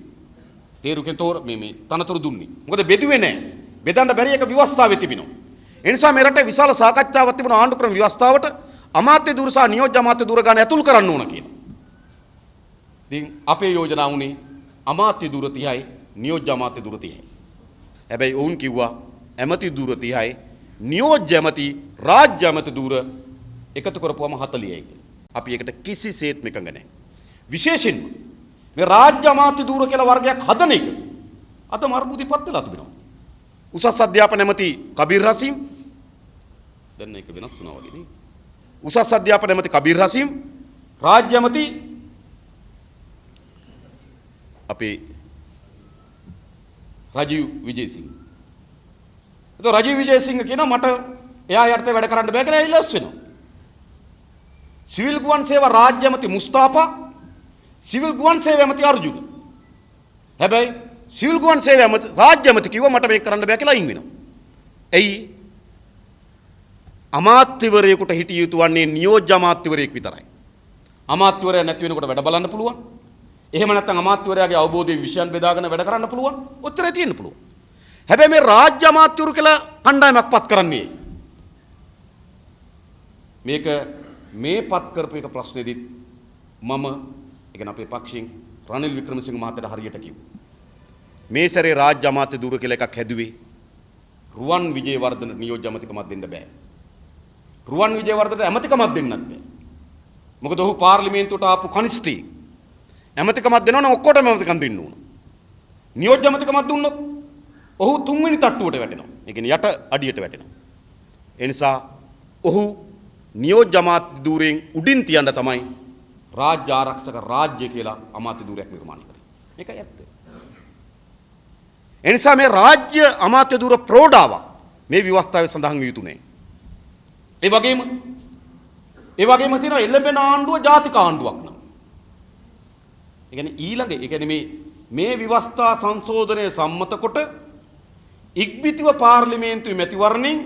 තේරුකෙන් තෝර මේ තනතුරු දුන්නේ. මොකද බෙදුවේ නැහැ. බෙදන්න බැරි එක ව්‍යවස්ථාවේ තිබෙනවා. ඒ නිසා මේ රටේ විශාල සාකච්ඡාවක් තිබුණා ආණ්ඩුක්‍රම ව්‍යවස්ථාවට අමාත්‍ය ධූර සහ නියෝජ්‍ය අමාත්‍ය ධූර ගන්න ඇතුල් කරන්න ඕන කියලා. ඉතින් අපේ යෝජනාව උනේ අමාත්‍ය ධූර 30යි නියෝජ්‍ය අමාත්‍ය ධූර 30යි. හැබැයි ඔවුන් කිව්වා ඇමති ධූර 30යි නියෝජ්‍ය ඇමති රාජ්‍ය ඇමති ධූර එකතු කරපුවම 40යි කියලා. අපි ඒකට කිසිසේත්ම එකඟ නැහැ. විශේෂයෙන්ම මේ රාජ්‍ය අමාත්‍ය ධූර කියලා වර්ගයක් හදන එක අද මර්බුදිපත් වෙලා තිබෙනවා. උසස් අධ්‍යාපන ඇමති කබීර් රසීම් දැන් ඒක වෙනස් වුණා වගේ නේ. උසස් අධ්‍යාපන ඇමති කබීර් රසීම් රාජ්‍ය ඇමති අපේ රජීව් විජේසිංහ. ඒතෝ රජීව් විජේසිංහ කියනවා මට එයා යටතේ වැඩ කරන්න බෑ කියලා ඉල්ලස් වෙනවා. සිවිල් ගුවන් සේවා රාජ්‍ය ඇමති මුස්තාපා සිවිල් ගුවන් සේවා ඇමති අර්ජුන. හැබැයි සිවිල් ගුවන් සේවා ඇමති රාජ්‍ය ඇමති කිව්වා මට මේක කරන්න බෑ කියලා අයින් වෙනවා. එයි අමාත්‍යවරයෙකුට හිටිය යුතු වන්නේ නියෝජ්‍ය අමාත්‍යවරයෙක් විතරයි. අමාත්‍යවරයා නැති වෙනකොට වැඩ බලන්න පුළුවන්. එහෙම නැත්නම් අමාත්‍යවරයාගේ අවබෝධයෙන් විෂයන් බෙදාගෙන වැඩ කරන්න පුළුවන්. ඔච්චරයි තියෙන්න පුළුවන්. හැබැයි මේ රාජ්‍ය අමාත්‍යවරු කියලා කණ්ඩායමක් පත් කරන්නේ මේක මේ පත් කරපු එක ප්‍රශ්නේදීත් මම ඒ කියන්නේ අපේ පක්ෂයෙන් රනිල් වික්‍රමසිංහ මහත්තයාට හරියට කිව්වා. මේ සැරේ රාජ්‍ය අමාත්‍ය ධූර කියලා එකක් හැදුවේ රුවන් විජේවර්ධන නියෝජ්‍ය අමාත්‍යකමක් දෙන්න බෑ. රුවන් විජේවර්ධනට ඇමතිකමක් දෙන්නත් බෑ. මොකද ඔහු පාර්ලිමේන්තුවට ආපු කනිෂ්ඨී. ඇමතිකමක් දෙනවා නම් ඔක්කොටම ඇමතිකම් දෙන්න ඕන. නියෝජ්‍ය ඇමතිකමක් දුන්නොත් ඔහු තුන්වෙනි තට්ටුවට වැටෙනවා. ඒ කියන්නේ යට අඩියට වැටෙනවා. ඒ නිසා ඔහු නියෝජ්‍ය අමාත්‍ය ධූරයෙන් උඩින් තියන්න තමයි රාජ්‍ය ආරක්ෂක රාජ්‍ය කියලා අමාත්‍ය ධූරයක් නිර්මාණය කරේ. මේකයි ඇත්ත. එනිසා මේ රාජ්‍ය අමාත්‍ය ධූර ප්‍රෝඩාවක් මේ ව්‍යවස්ථාවේ සඳහන් විය යුතු නැහැ. ඒ වගේම තියෙනවා එළඹෙන ආණ්ඩුව ජාතික ආණ්ඩුවක් නම්. ඒ කියන්නේ ඊළඟ ඒ කියන්නේ මේ ව්‍යවස්ථා සංශෝධනය සම්මත කොට ඉක්බිතිව පාර්ලිමේන්තුවේ මැතිවරණයෙන්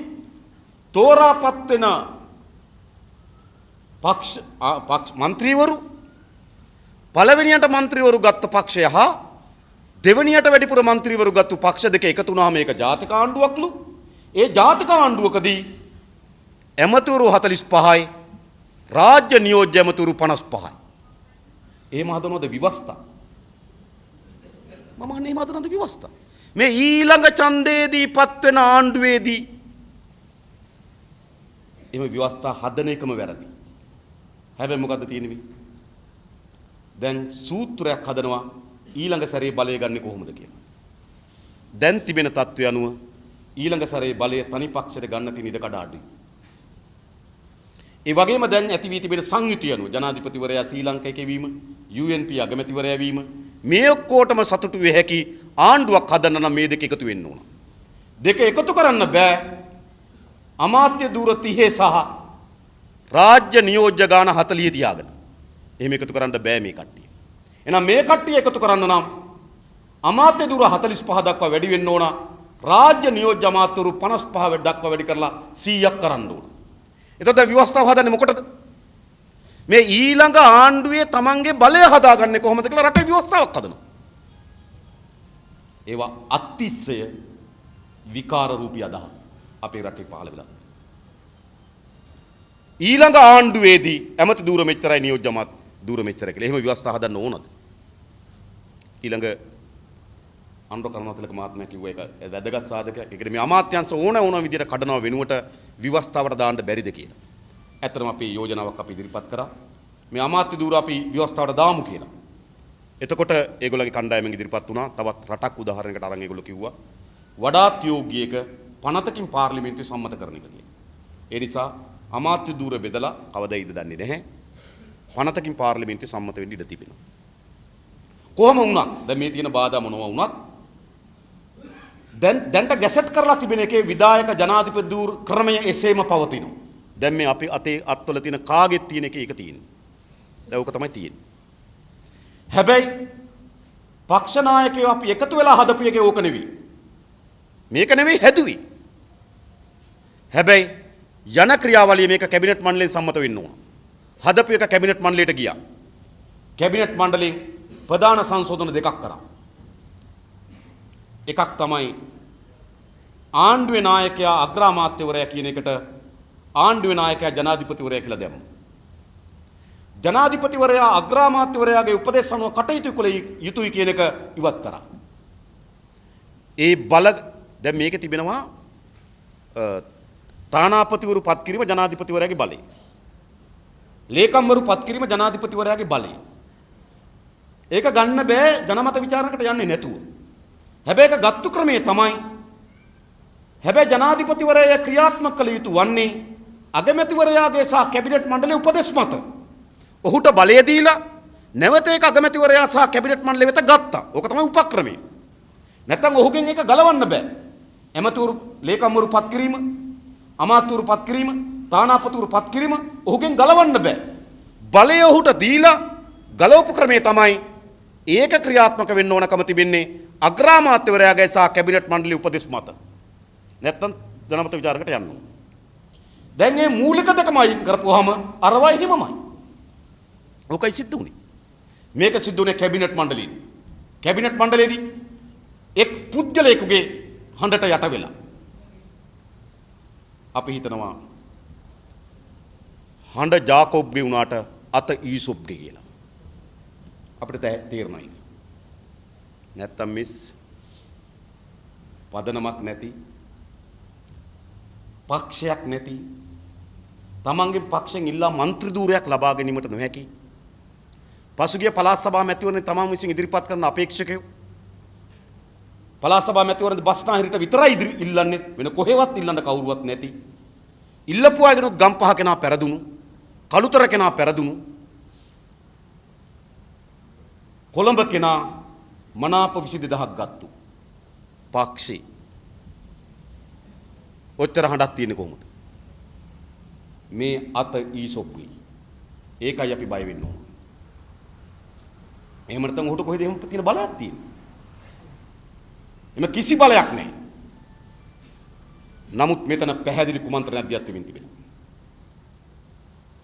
තෝරාපත් වෙන පක්ෂ මන්ත්‍රීවරු පළවෙනියට මන්ත්‍රීවරු ගත්ත පක්ෂය හා දෙවනියට වැඩිපුර මන්ත්‍රීවරු ගත්තු පක්ෂ දෙක එකතු වුණාම මේක ජාතික ආණ්ඩුවක්ලු. ඒ ජාතික ආණ්ඩුවකදී ඇමතිවරු 45යි රාජ්‍ය නියෝජ්‍ය ඇමතිවරු 55යි. එහෙම හදනවද ව්‍යවස්ථා? මම අහන්නේ එහෙම හදනවද ව්‍යවස්ථා? මේ ඊළඟ ඡන්දයේදී පත් වෙන ආණ්ඩුවේදී එහෙම ව්‍යවස්ථා හදන එකම වැරදි. හැබැයි මොකද්ද තියෙන්නේ? දැන් සූත්‍රයක් හදනවා ඊළඟ සැරේ බලය ගන්නේ කොහොමද කියලා. දැන් තිබෙන තත්ත්වය අනුව ඊළඟ සැරේ බලය තනි පක්ෂයට ගන්න තියෙන ඉඩ කඩ අඩුයි. ඒ වගේම දැන් ඇති වී තිබෙන සංයුතිය අනුව ජනාධිපතිවරයා ශ්‍රී ලංකාවේ වීම, UNP අගමැතිවරයා වීම මේ ඔක්කොටම සතුටු වෙ හැකි ආණ්ඩුවක් හදන්න නම් මේ දෙක එකතු වෙන්න ඕන. දෙක එකතු කරන්න බෑ. අමාත්‍ය ධූර 30 සහ රාජ්‍ය නියෝජ්‍ය ගාන 40 තියාගෙන. එහෙම එකතු කරන්න බෑ මේ කට්ටිය. එහෙනම් මේ කට්ටිය එකතු කරන්න නම් අමාත්‍ය ධූර 45 දක්වා වැඩි වෙන්න ඕන. රාජ්‍ය නියෝජ්‍ය අමාත්‍යවරු 55 දක්වා වැඩි කරලා 100ක් කරන්න ඕන. එතකොට ව්‍යවස්ථාව හදන්නේ මොකටද? මේ ඊළඟ ආණ්ඩුවේ තමන්ගේ බලය හදාගන්නේ කොහොමද කියලා රටේ ව්‍යවස්ථාවක් හදනවා. ඒවා අතිශය විකාර රූපී අදහස් අපේ රටේ පහළ වෙලා. ඊළඟ ආණ්ඩුවේදී ඇමති ධූර මෙච්චරයි නියෝජ්‍ය අමාත්‍ය ධූර මෙච්චරයි කියලා. එහෙම ව්‍යවස්ථා හදන්න ඕනද? ඊළඟ අනුර කරුණාතිලක මහත්මයා කිව්ව එක වැදගත් සාධකයක්. ඒකට මේ අමාත්‍යංශ ඕන විදිහට කඩනව වෙනුවට ව්‍යවස්ථාවට දාන්න බැරිද කියලා. ඇත්තටම අපි යෝජනාවක් අපි ඉදිරිපත් කරා. මේ අමාත්‍ය ධූර අපි ව්‍යවස්ථාවට දාමු කියලා. එතකොට ඒගොල්ලන්ගේ කණ්ඩායමෙන් ඉදිරිපත් වුණා. තවත් රටක් උදාහරණයකට අරන් ඒගොල්ලෝ කිව්වා වඩාත් යෝග්‍ය එක පනතකින් පාර්ලිමේන්තුවේ සම්මත කරන එක කියලා. ඒ නිසා අමාත්‍ය ධූර බෙදලා කවදායිද දන්නේ නැහැ. පනතකින් පාර්ලිමේන්තුවේ සම්මත වෙන්න ඉඩ තිබෙනවා. කොහොම වුණත් දැන් මේ තියෙන බාධා මොනවා වුණත් දැන්ට ගැසට් කරලා තිබෙන එකේ විධායක ජනාධිපති ධූර ක්‍රමය එසේම පවතිනවා. දැන් මේ අපි අතේ අත්වල තියෙන කාගෙත් තියෙන එකේ එක තියෙන්නේ. දැන් ඕක තමයි තියෙන්නේ. හැබැයි පක්ෂ නායකයෝ අපි එකතු වෙලා හදපු එකේ ඕක නෙවෙයි. මේක නෙවෙයි හැදුවේ. හැබැයි යන ක්‍රියාවලිය මේක කැබිනට් මණ්ඩලයෙන් සම්මත වෙන්න ඕන. හදපු එක කැබිනට් මණ්ඩලයට ගියා. කැබිනට් මණ්ඩලයෙන් ප්‍රධාන සංශෝධන දෙකක් කරා. එකක් තමයි ආණ්ඩුවේ නායකයා අග්‍රාමාත්‍යවරයා කියන එකට ආණ්ඩුවේ නායකයා ජනාධිපතිවරයා කියලා දැම්මා. ජනාධිපතිවරයා අග්‍රාමාත්‍යවරයාගේ උපදෙස් අනුව කටයුතු කළ යුතුයි කියන එක ඉවත් කරා. ඒ බල දැන් මේකේ තිබෙනවා තානාපතිවරු පත් කිරීම ජනාධිපතිවරයාගේ බලය. ලේකම්වරු පත් කිරීම ජනාධිපතිවරයාගේ බලය. ඒක ගන්න බෑ ජනමත විචාරණයකට යන්නේ නැතුව. හැබැයි ඒක ගත්තු ක්‍රමය තමයි හැබැයි ජනාධිපතිවරයා ක්‍රියාත්මක කළ යුතු වන්නේ අගමැතිවරයාගේ සහ කැබිනට් මණ්ඩලයේ උපදෙස් මත. ඔහුට බලය දීලා නැවත ඒක අගමැතිවරයා සහ කැබිනට් මණ්ඩලය වෙත ගත්තා. ඕක තමයි උපක්‍රමය. නැත්නම් ඔහුගෙන් ඒක ගලවන්න බෑ. ඇමතිවරු ලේකම්වරු පත් කිරීම, අමාත්‍යවරු පත් කිරීම, තානාපතිවරු පත් කිරීම ඔහුගෙන් ගලවන්න බෑ. බලය ඔහුට දීලා ගලවපු ක්‍රමය තමයි ඒක ක්‍රියාත්මක වෙන්න ඕනකම තිබෙන්නේ අග්‍රාමාත්‍යවරයාගේ සහ කැබිනට් මණ්ඩලයේ උපදෙස් මත. නැත්නම් ජනමත විචාරකට යන්න ඕන. දැන් මේ මූලික දෙකම අයින් කරපුවාම අරවයි හිමමයි. ඕකයි සිද්ධ වුනේ. මේක සිද්ධ වුනේ කැබිනට් මණ්ඩලයේදී. කැබිනට් මණ්ඩලයේදී එක් පුද්ගලයෙකුගේ හඬට යට වෙලා අපි හිතනවා හඬ ජාකොබ්ගේ වුණාට අත ඊසොප්ගේ කියලා. අපිට තේරෙනවා ඒක. නැත්තම් මිස් පදනමක් නැති පක්ෂයක් නැති තමන්ගේ පක්ෂෙන් ඉල්ලා මන්ත්‍රී ධූරයක් ලබා ගැනීමට නොහැකි පසුගිය පළාත් සභා මැතිවරණේ තමන් විසින් ඉදිරිපත් කරන අපේක්ෂකයෝ පළාත් සභා මැතිවරණේ බස්නාහිරට විතරයි ඉල්ලන්නේ වෙන කොහෙවත් ඉල්ලන්න කවුරුවත් නැති ඉල්ලපු අයගෙනුත් ගම්පහ කෙනා පෙරදුණු, කළුතර කෙනා පෙරදුණු, කොළඹ කෙනා මනාප 22000ක් ගත්තු. පක්ෂේ ඔච්චර හඬක් තියෙන්නේ කොහොමද? මේ අත ඊසොප්පුයි. ඒකයි අපි බය වෙන්න ඕන. එහෙම නැත්නම් උහුට කොහෙද එහෙම තියෙන බලයක් තියෙන්නේ? එම කිසි බලයක් නැහැ. නමුත් මෙතන පැහැදිලි කුමන්ත්‍රණයක් දියත් වෙමින් තිබෙනවා.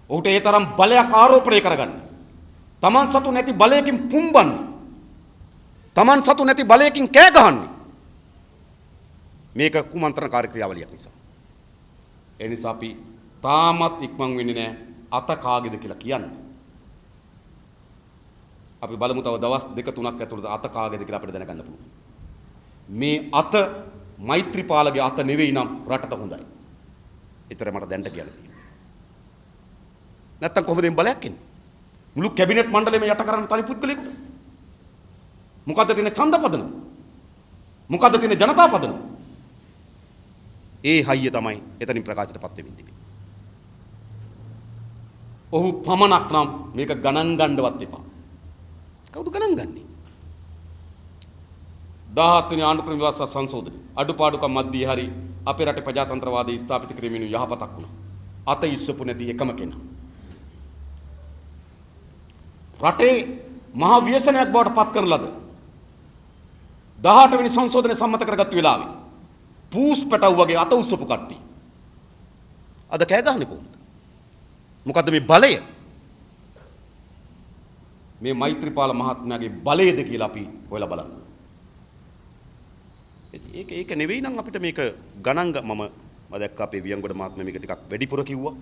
ඔහුට ඒ තරම් බලයක් ආරෝපණය කරගන්න. Taman සතු නැති බලයකින් පුම්බන්නේ. Taman සතු නැති බලයකින් කෑ ගහන්නේ. මේක කුමන්ත්‍රණකාරී ක්‍රියාවලියක් නිසා. ඒ නිසා අපි තාමත් ඉක්මන් වෙන්නේ නැහැ අත කාගේද කියලා කියන්න. අපි බලමු තව දවස් 2-3ක් ඇතුළත අත කාගේද කියලා අපිට දැනගන්න පුළුවන්. මේ අත මෛත්‍රීපාලගේ අත නෙවෙයි නම් රටට හොඳයි. ඒතර මට දැනට කියන්න තියෙනවා. නැත්තම් කොහොමද මේ බලයක් එන්නේ? මුළු කැබිනට් මණ්ඩලයම යට කරන්න තනි පුද්ගලයෙකුට. මොකද්ද තියෙන ඡන්ද පදනම? මොකද්ද තියෙන ජනතා පදනම? ඒ හයිය තමයි එතනින් ප්‍රකාශයටපත් වෙමින් තිබෙන්නේ. ඔහු පමණක් නම් මේක ගණන් ගන්නවත් එපා. කවුද ගණන් ගන්නේ? 17 වෙනි ආණ්ඩුක්‍රම ව්‍යවස්ථා සංශෝධනය අඩුපාඩුකම් මැද්දේ හරි අපේ රටේ ප්‍රජාතන්ත්‍රවාදී ස්ථාපිත කිරීමෙන් යහපතක් වුණා. අත ඉස්සපු නැති එකම කෙනා. රටේ මහා ව්‍යසනයක් බවට පත් කරන ලද 18 වෙනි සංශෝධනය සම්මත කරගත්තු වෙලාවේ පූස් පැටව් වගේ අත උස්සපු කට්ටිය අද කෑ ගහන්නේ කොහොමද? මොකද්ද මේ බලය? මේ මෛත්‍රීපාල මහත්මයාගේ බලයද කියලා අපි හොයලා බලන්න. ඒක නෙවෙයි නම් අපිට මේක ගණන් මම දැක්ක අපේ වියන්ගොඩ මහත්මයා මේක ටිකක් වැඩිපුර කිව්වා.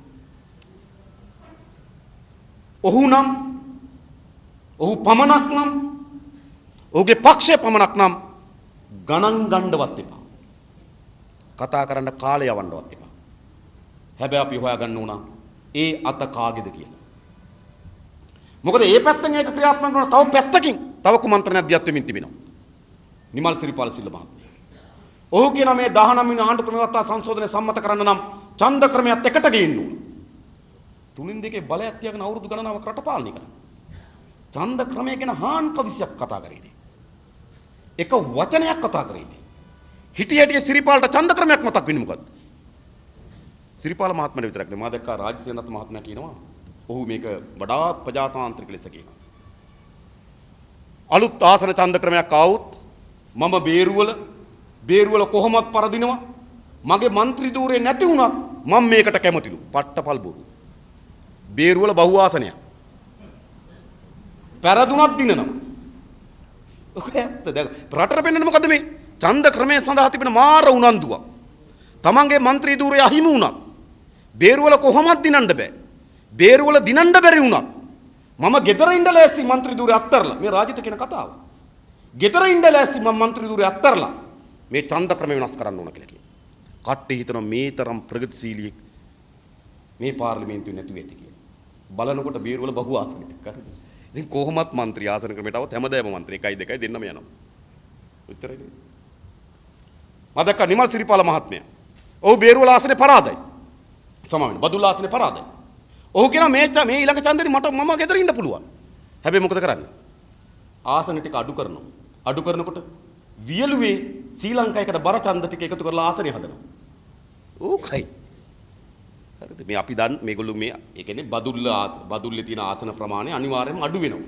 ඔහු පමණක් නම් ඔහුගේ පක්ෂය පමණක් නම් ගණන් ගන්නවත් එපා. කතා කරන්න කාලය යවන්නවත් එපා. හැබැයි අපි හොයාගන්න ඕන ඒ අත කාගේද කියලා. මොකද මේ පැත්තෙන් ඒක ක්‍රියාත්මක කරන තව පැත්තකින් තව කුමන්ත්‍රණයක් දියත් වෙමින් තිබෙනවා. නිමල් සිරිපාල සිල්ල මහත්මයා. ඔහු කියන මේ 19 වෙනි ආණ්ඩුක්‍රම ව්‍යවස්ථා සංශෝධනය සම්මත කරන්න නම් ඡන්ද ක්‍රමයක් එකට ගේන්න ඕන. 3-2 බලයක් තියාගෙන අවුරුදු ගණනාවක් රට පාලනය කරනවා. ඡන්ද ක්‍රමය ගැන හාන් කවිසයක් කතා කරේනේ. එක වචනයක් කතා කරේනේ. හිටිය සිරිපාලට ඡන්ද ක්‍රමයක් මතක් වෙන්නේ මොකද්ද? සිරිපාල මහත්මයාට විතරක් නෙමෙයි මා දැක්කා රාජසේනත් මහත්මයා කියනවා ඔහු මේක වඩාත් ප්‍රජාතාන්ත්‍රික ලෙස කියනවා. අලුත් ආසන ඡන්ද ක්‍රමයක් ආවොත් මම බේරුවල කොහොමත් පරදිනවා. මගේ മന്ത്രി ධූරේ නැති වුණත් මම මේකට කැමතිලු. පට්ටපල් බොරු. බේරුවල බහුව ආසනයක්. පෙරදුනක් දිනනවා. ඔක ඇත්ත. දැන් රටට පෙන්වන්නේ මොකද්ද මේ? ඡන්ද ක්‍රමය සඳහා තිබෙන මාර උනන්දුවක්. තමන්ගේ മന്ത്രി ධූරය අහිමි වුණත් බේරුවල කොහොමත් දිනන්න බෑ. බේරුවල දිනන්න බැරි වුණත් මම ගෙදර ඉඳ ලෑස්ති മന്ത്രി ධූරය අත්තරලා මේ රාජිත කියන කතාව. ගෙදර ඉඳ ලෑස්ති මම മന്ത്രി ධූරය අත්තරලා මේ ඡන්ද ක්‍රමය වෙනස් කරන්න ඕන කියලා කියනවා. කට්ටිය හිතනවා මේ තරම් ප්‍රගතිශීලී මේ පාර්ලිමේන්තුවේ නැති වෙති කියලා. බලනකොට බේරුවල බහුව ආසනයක් හරිද? ඉතින් කොහොමත් മന്ത്രി ආසන ක්‍රමයට આવත් හැමදාම മന്ത്രി 1 2 දෙන්නම යනවා. උත්තරේ නේ. මදක නිමල් සිරිපාල මහත්මයා. ඔහු බේරුවල ආසනේ පරාදයි. සමාවෙන්න බදුල්ල ආසනේ පරාදයි. ඔහු කියනවා මේ ඊළඟ ඡන්දෙදි මම ගෙදර ඉන්න පුළුවන්. හැබැයි මොකද කරන්නේ? ආසන ටික අඩු කරනවා. අඩු කරනකොට වියලුවේ ශ්‍රී ලංකාවයකට බර ඡන්ද ටික එකතු කරලා ආසනේ හදනවා. ඕකයි. හරිද? මේ අපි දන්න මේගොල්ලෝ මේ ඒ කියන්නේ බදුල්ලේ තියෙන ආසන ප්‍රමාණය අනිවාර්යයෙන්ම අඩු වෙනවා.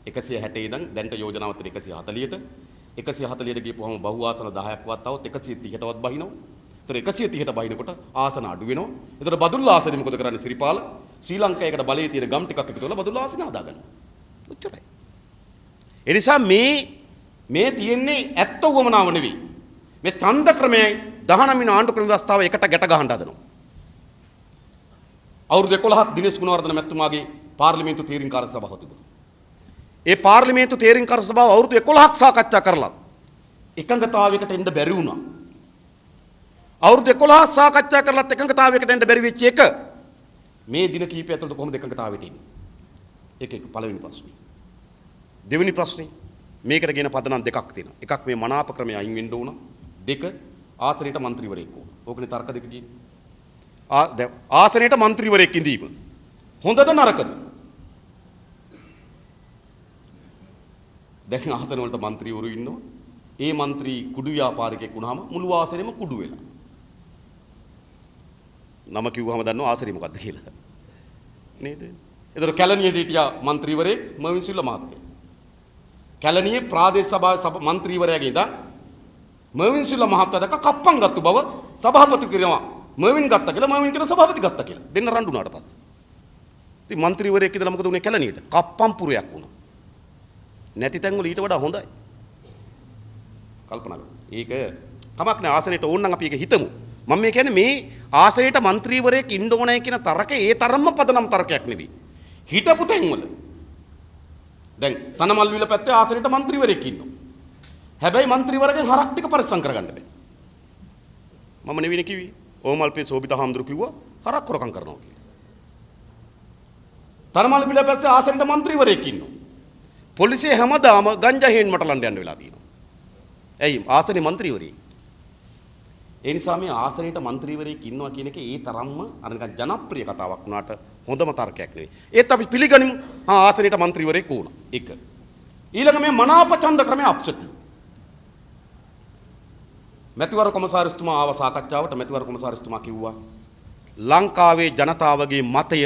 160 ඉඳන් දැන්ට යෝජනාවත් 140ට 140ට ගියපුවම බහුව ආසන 10ක්වත් આવොත් 130ටවත් බහිනවා. ඒතර 130ට බහිනකොට ආසන අඩු වෙනවා. ඒතර බදුල්ල ආසනේ මොකද කරන්නේ සිරිපාල? ශ්‍රී ලංකාවයකට බලයේ තියෙන ගම් ටිකක් එකතු කරලා බදුල්ල ආසනේ හදාගන්නවා. ඔච්චරයි. ඒ නිසා මේ තියෙන්නේ ඇත්ත උවමනාව නෙවෙයි. මේ ඡන්ද ක්‍රමයයි 19 වෙනි ආණ්ඩුක්‍රම ව්‍යවස්ථාව එකට ගැට ගහන්න හදනවා. අවුරුදු 11ක් දිනේෂ් ගුණවර්ධන මැතිතුමාගේ පාර්ලිමේන්තු තීරින්කාරක සභාව තිබුණා. ඒ පාර්ලිමේන්තු තීරින්කාරක සභාව අවුරුදු 11ක් සාකච්ඡා කරලා එකඟතාවයකට එන්න බැරි වුණා. අවුරුදු 11ක් සාකච්ඡා කරලත් එකඟතාවයකට එන්න බැරි වෙච්ච එක මේ දින කිහිපය ඇතුළත කොහොමද එකඟතාවයට එන්නේ? ඒක පළවෙනි ප්‍රශ්නේ. දෙවෙනි ප්‍රශ්නේ මේකට ගෙන පදනම් දෙකක් තියෙනවා. එකක් මේ මනාප ක්‍රමය අයින් වෙන්න ඕන. දෙක ආසනයට മന്ത്രിවරයෙක් ඕන. ඕකනේ තර්ක දෙක කියන්නේ. ආසනයට മന്ത്രിවරයෙක් ඉඳීම හොඳද නරකද? දැන් ආසන වලට മന്ത്രിවරු ඉන්නවා. ඒ മന്ത്രി කුඩු ව්‍යාපාරිකයෙක් වුණාම මුළු ආසනෙම කුඩු වෙලා. නම කිව්වම දන්නවා ආසනෙ මොකද්ද කියලා. නේද? ඒතර කැලණියට හිටියා മന്ത്രിවරයෙක් මර්වින් සිල්වා මහත්තයා. කැලණියේ ප්‍රාදේශ සභාවේ മന്ത്രിවරයාගේ ඉඳන් මර්වින් සිල්වා මහත්තයා දැක්ක කප්පම් ගත්ත බව සභාපති කියනවා. මර්වින් ගත්තා කියලා මර්වින් කියන සභාපති ගත්තා කියලා. දෙන්න රණ්ඩු වුණාට පස්සේ. ඉතින් മന്ത്രിවරයෙක් ඉඳලා මොකද උනේ කැලණියට? කප්පම් පුරයක් වුණා. නැති තැන් වල ඊට වඩා හොඳයි. කල්පනා කරන්න. ඒක කමක් නෑ ආසනෙට ඕන නම් අපි ඒක හිතමු. මම මේ කියන්නේ මේ ආසනෙට മന്ത്രിවරයෙක් ඉන්න ඕනයි කියන තරකේ ඒ තරම්ම පදනම් තරකයක් නෙවෙයි. හිතපු තැන් වල. දැන් තනමල්විල පැත්තේ ආසනෙට മന്ത്രിවරයෙක් ඉන්නවා. හැබැයි മന്ത്രിවරගෙන් හරක් ටික පරිස්සම් කරගන්න බෑ. මම නෙවෙයි කිව්වේ. ඕමල්පේ සෝබිත හාමුදුරු කිව්වා හරක් කරකම් කරනවා කියලා. තනමල්විල පැත්තේ ආසනෙට മന്ത്രിවරයෙක් ඉන්නවා. පොලිසිය හැමදාම ගංජා හේන් මටලන්න යන්න වෙලා තියෙනවා. ඇයි ආසනේ മന്ത്രിවරයෙක්. ඒ නිසා මේ ආසනේට മന്ത്രിවරයෙක් ඉන්නවා කියන එක ඒ තරම්ම අර නිකන් ජනප්‍රිය කතාවක් වුණාට හොඳම තර්කයක් නෙවෙයි. ඒත් අපි පිළිගනිමු ආසනේට മന്ത്രിවරයෙක් වුණා. එක. ඊළඟ මේ මනාපචන්ද ක්‍රමයේ අප්සෙට්. මැතිවර කොමසාරිස්තුමා ආව සාකච්ඡාවට මැතිවර කොමසාරිස්තුමා කිව්වා ලංකාවේ ජනතාවගේ මතය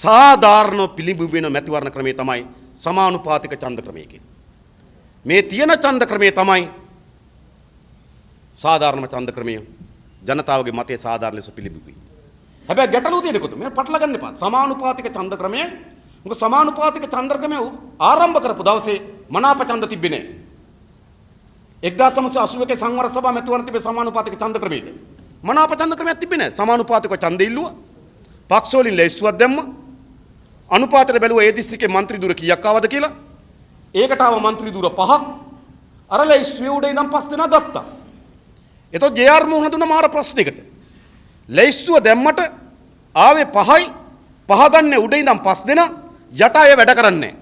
සාධාරණ පිළිඹුවෙන මැතිවරණ ක්‍රමය තමයි සමානුපාතික ඡන්ද ක්‍රමය කියන්නේ. මේ තියෙන ඡන්ද ක්‍රමය තමයි සාධාරණ ඡන්ද ක්‍රමය. ජනතාවගේ මතය සාධාරණ ලෙස පිළිඹුවයි. හැබැයි ගැටලුව තියෙනකොට මේ පටල ගන්න එපා. සමානුපාතික ඡන්ද ක්‍රමය මොකද සමානුපාතික ඡන්ද ක්‍රමය ආරම්භ කරපු දවසේ මනාප ඡන්ද තිබෙන්නේ නැහැ. 1981 සංවර සභා මැතිවරණ තිබේ සමානුපාතික ඡන්ද ක්‍රමයට. මනාප ඡන්ද ක්‍රමයක් තිබෙන්නේ නැහැ. සමානුපාතික ඡන්ද ඉල්ලුවා. පක්ෂ වලින් ලැයිස්තුවක් දැම්මා. අනුපාතයට බැලුවා ඒ දිස්ත්‍රික්කේ മന്ത്രി දුර කීයක් ආවද කියලා. ඒකට ආව മന്ത്രി දුර 5ක්. අර ලැයිස්තුවේ උඩ ඉඳන් 5 දෙනා ගත්තා. එතකොට ජේ.ආර් මොහොන දුන්න මාර ප්‍රශ්නයකට. ලැයිස්තුව දැම්මට ආවේ 5යි. 5 ගන්න උඩ ඉඳන් 5 දෙනා යට අය වැඩ කරන්නේ නැහැ.